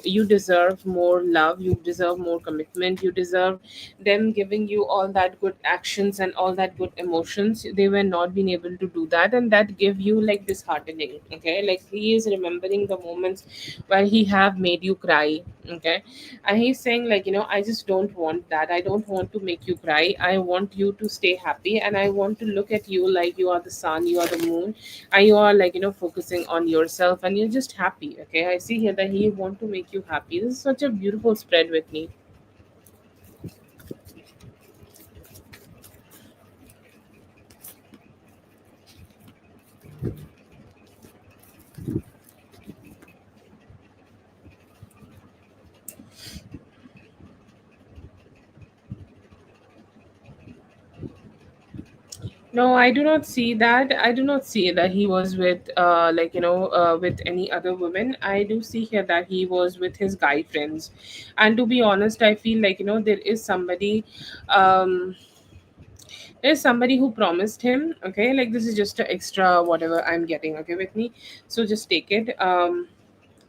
you deserve more love, you deserve more commitment, you deserve them giving you all that good actions and all that good emotions. They were not being able to do that, and that give you, like, disheartening. Okay, like, he is remembering the moments where he have made you cry. Okay, and he's saying, like, I just don't want that. I don't want to make you cry. I want you to stay happy, and I want to look at you like you are the sun, you are the moon, and you are, like, focusing on yourself, and you're just happy. Okay, I see here that he want to make you happy. This is such a beautiful spread with me. No, I do not see that. I do not see that he was with, like, with any other woman. I do see here that he was with his guy friends, and to be honest, I feel like, um, there is somebody who promised him. Okay, like, this is just a extra whatever I'm getting. Okay, with me, so just take it.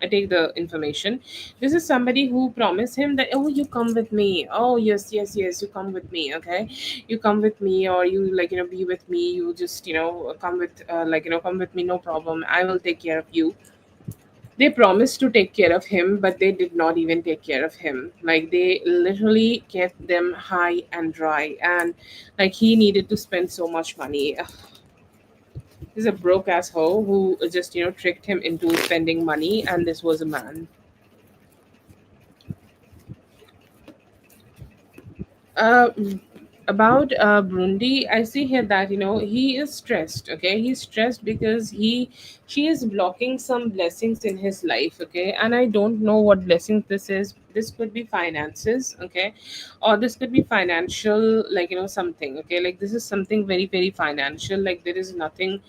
I take the information. This is somebody who promised him that, oh, you come with me. Oh, yes, yes, yes, you come with me. Okay, you come with me, or you, like, be with me. You just, come with, like, come with me. No problem. I will take care of you. They promised to take care of him, but they did not even take care of him. Like, they literally kept them high and dry, and, like, he needed to spend so much money. Ugh, this is a broke asshole who just, tricked him into spending money, and this was a man. Uh, about Burundi, I see here that, he is stressed. Okay, he's stressed because she is blocking some blessings in his life. Okay, and I don't know what blessings this is. this could be finances, okay, or this could be financial, like something, okay, like this is something very very financial, like there is nothing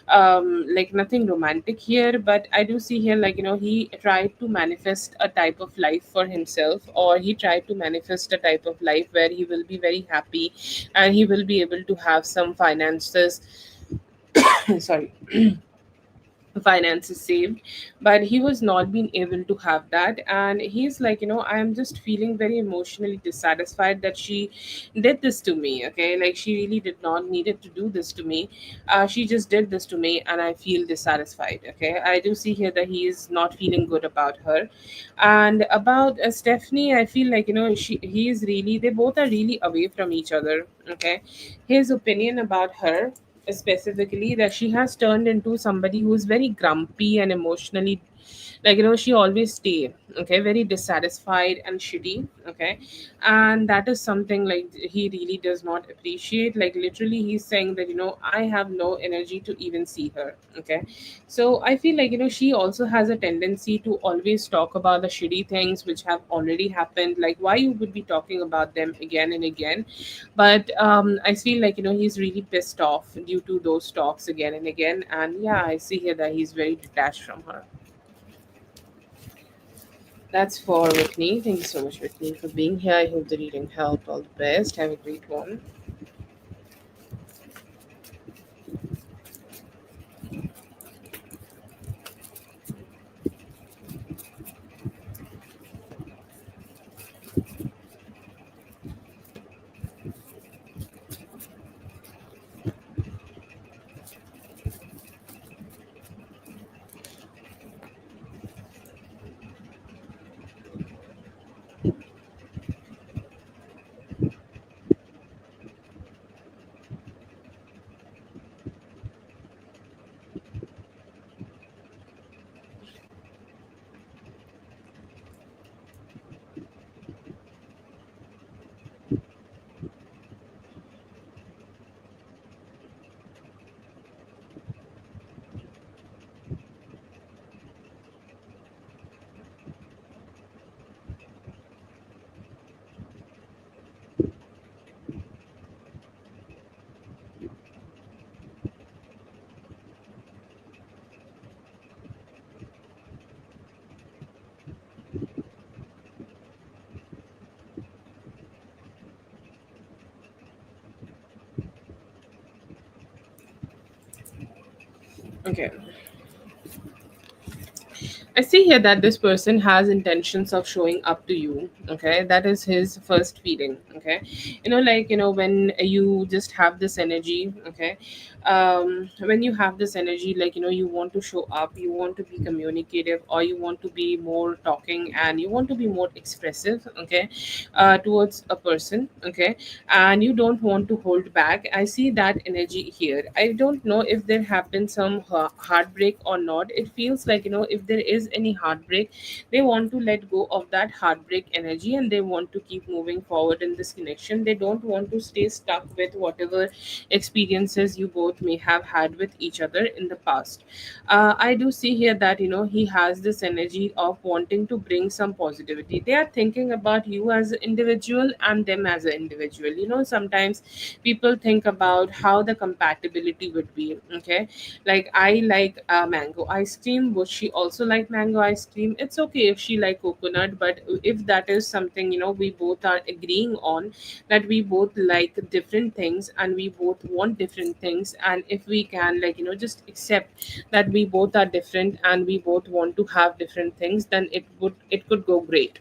like nothing romantic here. But I do see here, like he tried to manifest a type of life for himself, or he tried to manifest a type of life where he will be very happy and he will be able to have some finances sorry, finances saved. But he was not being able to have that, and he's like, I am just feeling very emotionally dissatisfied that she did this to me, okay, like she really did not needed to do this to me. She just did this to me and I feel dissatisfied, okay. I do see here that he is not feeling good about her. And about Stephanie, I feel like, he is really, they both are really away from each other, okay. His opinion about her specifically, that she has turned into somebody who is very grumpy and emotionally, like she always stay, okay, very dissatisfied and shitty, okay. And that is something like he really does not appreciate. Like literally he's saying that, I have no energy to even see her, okay. So I feel like, she also has a tendency to always talk about the shitty things which have already happened, like why you would be talking about them again and again. But I feel like, he's really pissed off due to those talks again and again. And yeah, I see here that he's very detached from her. That's for Whitney. Thank you so much, Whitney, for being here. I hope the reading helped. All the best. Have a great one. Okay. I see here that this person has intentions of showing up to you. Okay, that is his first feeling. Okay, like when you just have this energy. Okay, when you have this energy, like you want to show up, you want to be communicative, or you want to be more talking, and you want to be more expressive. Okay, towards a person. Okay, and you don't want to hold back. I see that energy here. I don't know if there have been some heartbreak or not. It feels like, if there is any heartbreak, they want to let go of that heartbreak energy and they want to keep moving forward in this connection. They don't want to stay stuck with whatever experiences you both may have had with each other in the past. I do see here that, he has this energy of wanting to bring some positivity. They are thinking about you as an individual and them as an individual. Sometimes people think about how the compatibility would be. Okay, like I like mango ice cream, would she also like mango ice cream? It's okay if she like coconut, but if that is something, we both are agreeing on, that we both like different things and we both want different things, and if we can, like just accept that we both are different and we both want to have different things, then it could go great.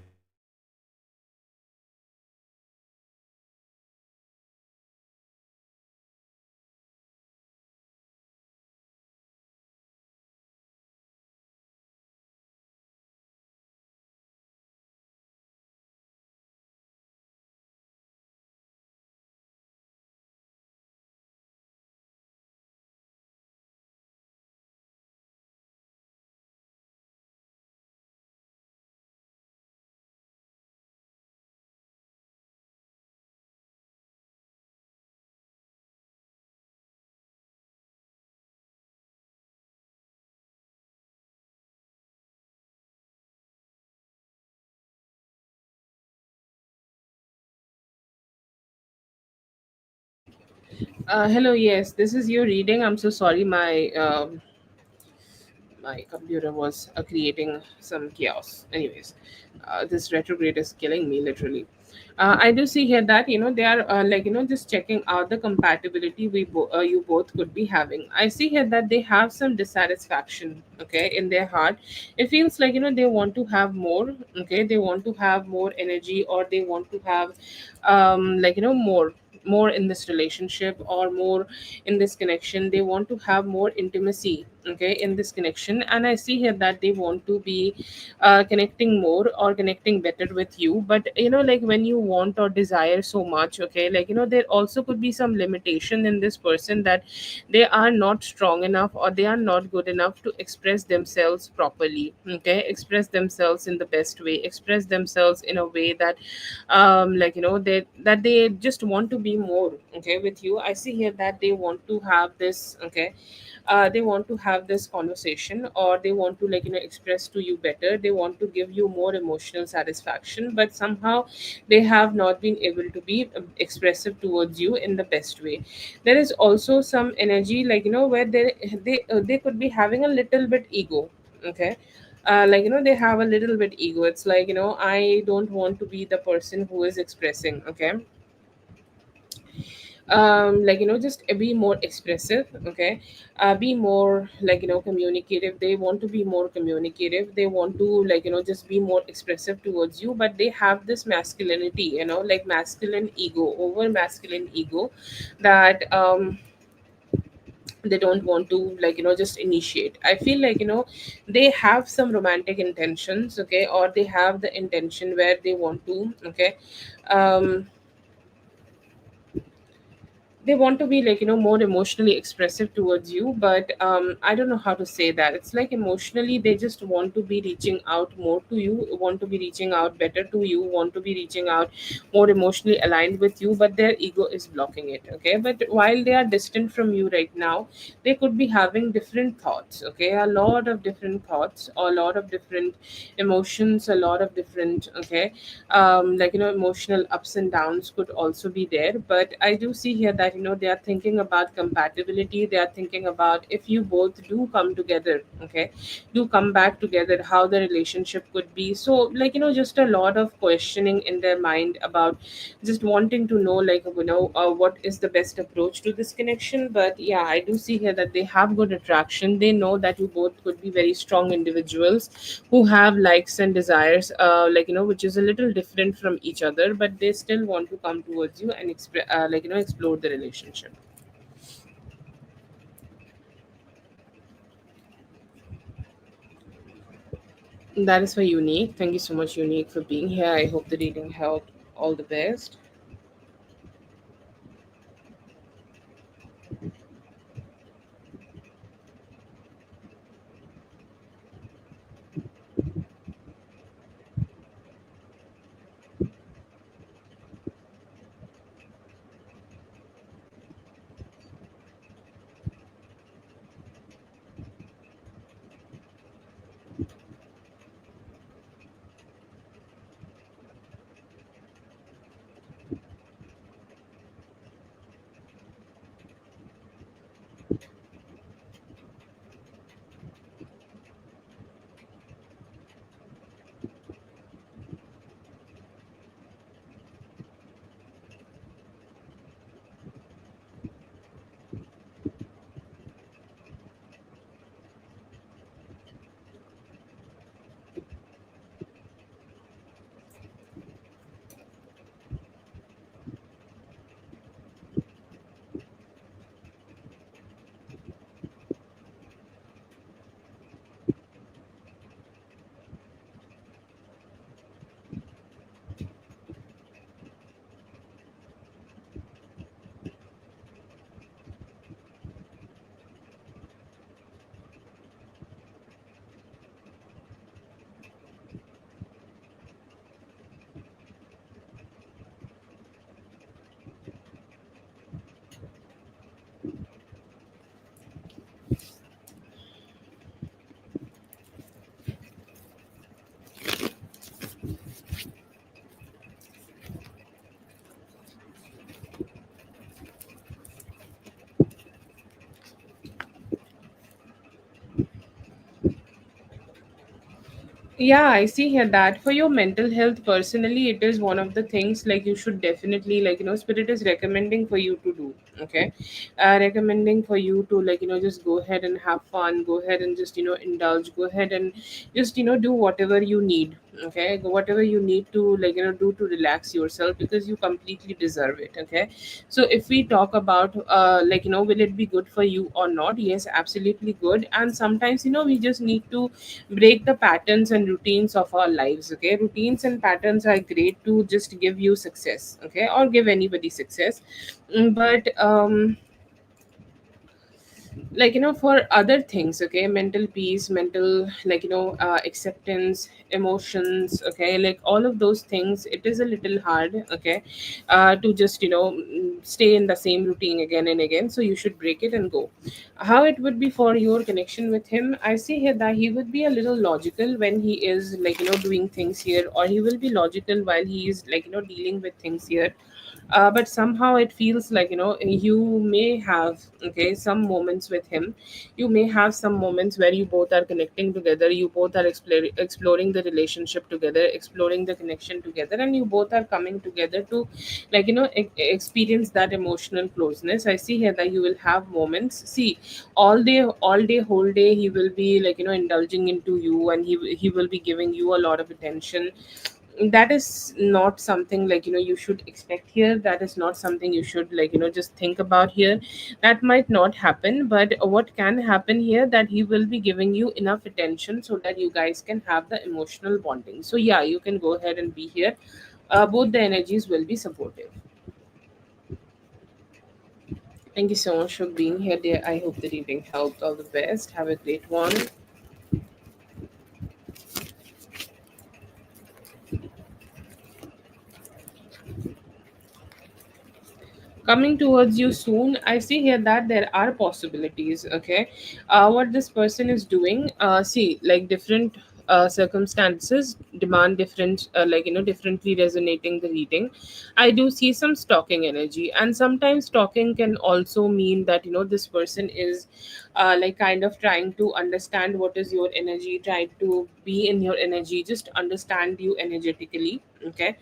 Hello, yes, this is you reading. I'm so sorry, my computer was creating some chaos. Anyways, this retrograde is killing me literally. I do see here that they are just checking out the compatibility you both could be having. I see here that they have some dissatisfaction, okay, in their heart. It feels like they want to have more, okay, they want to have more energy, or they want to have more in this relationship, or more in this connection. They want to have more intimacy, okay, in this connection. And I see here that they want to be connecting more or connecting better with you. But like when you want or desire so much, okay, there also could be some limitation in this person, that they are not strong enough, or they are not good enough to express themselves properly, okay, express themselves in the best way, express themselves in a way that they just want to be more, okay, with you. I see here that they want to have this, okay, they want to have this conversation, or they want to express to you better. They want to give you more emotional satisfaction, but somehow they have not been able to be expressive towards you in the best way. There is also some energy, where they could be having a little bit ego, okay. They have a little bit ego. It's like, I don't want to be the person who is expressing, okay. Just be more expressive, okay. Be more communicative. They want to be more communicative. They want to just be more expressive towards you, but they have this masculinity, masculine ego, over masculine ego, that they don't want to just initiate. I feel like they have some romantic intentions, okay, or they have the intention where they want to, okay, um they want to be more emotionally expressive towards you. But I don't know how to say that. It's like emotionally they just want to be reaching out more to you, want to be reaching out better to you, want to be reaching out more emotionally aligned with you, but their ego is blocking it, okay. But while they are distant from you right now, they could be having different thoughts, okay, a lot of different thoughts, or a lot of different emotions, a lot of different, okay, emotional ups and downs could also be there. But I do see here that they are thinking about compatibility. They are thinking about, if you both do come together, okay, do come back together, how the relationship could be. So just a lot of questioning in their mind about just wanting to know, what is the best approach to this connection. But yeah, I do see here that they have good attraction. They know that you both could be very strong individuals who have likes and desires, which is a little different from each other, but they still want to come towards you and explore the relationship. That is for Unique. Thank you so much, Unique, for being here. I hope the reading helped. All the best. Yeah, I see here that for your mental health personally, it is one of the things like you should definitely, like, spirit is recommending for you to do. Okay. Recommending for you to, like, just go ahead and have fun, go ahead and just, indulge, go ahead and just, do whatever you need. Okay. Whatever you need to, like, do to relax yourself, because you completely deserve it. Okay. So if we talk about, like, will it be good for you or not? Yes, absolutely good. And sometimes, we just need to break the patterns and routines of our lives. Okay, routines and patterns are great to just give you success, okay, or give anybody success. But like, for other things, okay, mental peace, mental, like, acceptance, emotions, okay, like all of those things, it is a little hard, okay, to just, stay in the same routine again and again. So you should break it and go. How it would be for your connection with him, I see here that he would be a little logical when he is, like, doing things here, or he will be logical while he is, like, dealing with things here. But somehow it feels like, you may have, okay, some moments with him. You may have some moments where you both are connecting together, you both are exploring the relationship together, exploring the connection together, and you both are coming together to, like, experience that emotional closeness. I see here that you will have moments. See, all day, whole day, he will be, like, indulging into you, and he will be giving you a lot of attention. That is not something, like, you should expect here. That is not something you should, like, just think about here. That might not happen, but what can happen here, that he will be giving you enough attention so that you guys can have the emotional bonding. So yeah, you can go ahead and be here. Both the energies will be supportive. Thank you so much for being here, dear. I hope the reading helped. All the best. Have a great one. Coming towards you soon, I see here that there are possibilities. Okay. What this person is doing, see, like, different circumstances demand different, like, differently resonating the reading. I do see some stalking energy, and sometimes stalking can also mean that, this person is, like, kind of trying to understand what is your energy, try to be in your energy, just understand you energetically. Okay.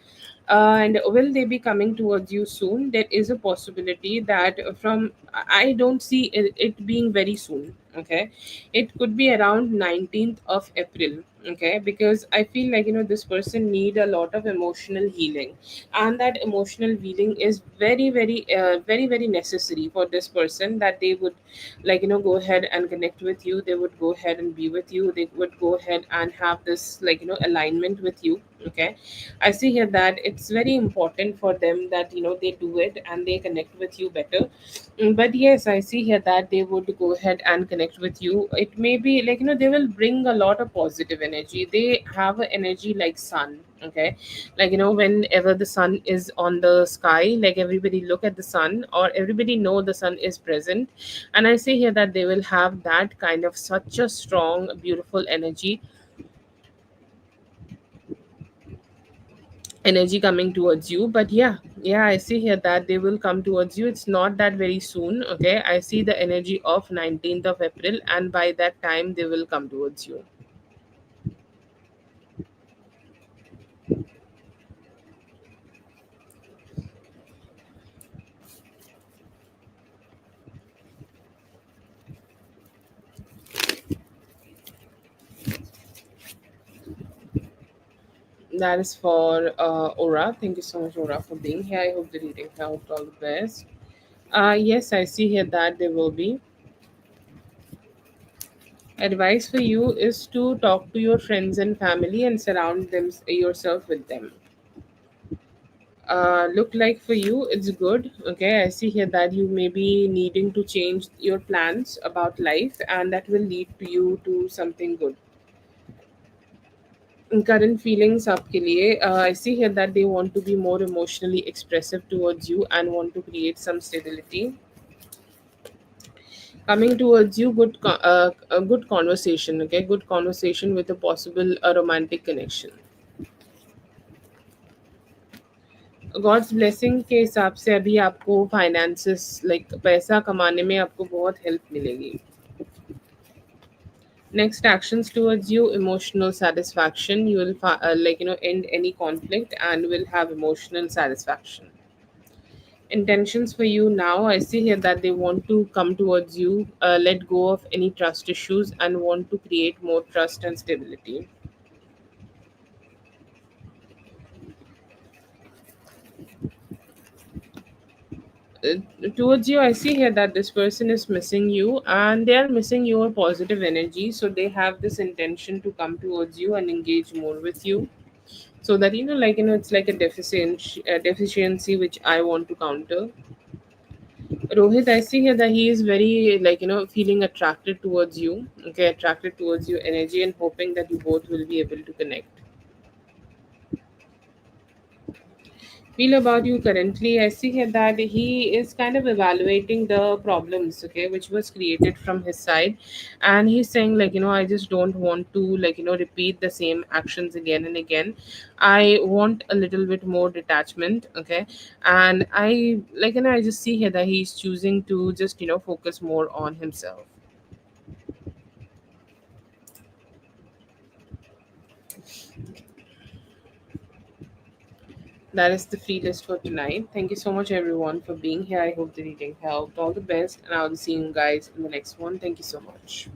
And will they be coming towards you soon? There is a possibility that, from, I don't see it being very soon. Okay. It could be around 19th of April. Okay, because I feel like, this person need a lot of emotional healing, and that emotional healing is very, very, very, very necessary for this person, that they would, like, go ahead and connect with you, they would go ahead and be with you, they would go ahead and have this, like, alignment with you. Okay. I see here that it's very important for them that, they do it and they connect with you better. But yes, I see here that they would go ahead and connect with you. It may be like, they will bring a lot of positive energy. They have an energy like sun. Okay. Like, whenever the sun is on the sky, like, everybody look at the sun, or everybody know the sun is present. And I see here that they will have that kind of such a strong, beautiful energy coming towards you. But yeah, yeah, I see here that they will come towards you. It's not that very soon. Okay, I see the energy of 19th of April, and by that time they will come towards you. That is for Aura. Thank you so much, Aura, for being here. I hope the reading helped. All the best. Yes, I see here that there will be advice for you is to talk to your friends and family and surround them yourself with them. Look like for you it's good. Okay, I see here that you may be needing to change your plans about life, and that will lead to you to something good. In current feelings आपके लिए, I see here that they want to be more emotionally expressive towards you and want to create some stability. Coming towards you, a good conversation. Okay, good conversation with a possible romantic connection. God's blessing के हिसाब से अभी आपको finances, like, पैसा कमाने में आपको बहुत हेल्प मिलेगी. Next, actions towards you: emotional satisfaction. You will end any conflict and will have emotional satisfaction. Intentions for you now, I see here that they want to come towards you, let go of any trust issues, and want to create more trust and stability. Towards you, I see here that this person is missing you, and they are missing your positive energy, so they have this intention to come towards you and engage more with you, so that it's like a deficiency which I want to counter. Rohit, I see here that he is very, feeling attracted towards you. Okay, attracted towards your energy and hoping that you both will be able to connect. Feel about you currently, I see here that he is kind of evaluating the problems, okay, which was created from his side. And he's saying, I just don't want to, repeat the same actions again and again. I want a little bit more detachment, okay. And I just see here that he's choosing to just focus more on himself. That is the free list for tonight. Thank you so much, everyone, for being here. I hope the reading helped. All the best, and I'll see you guys in the next one. Thank you so much.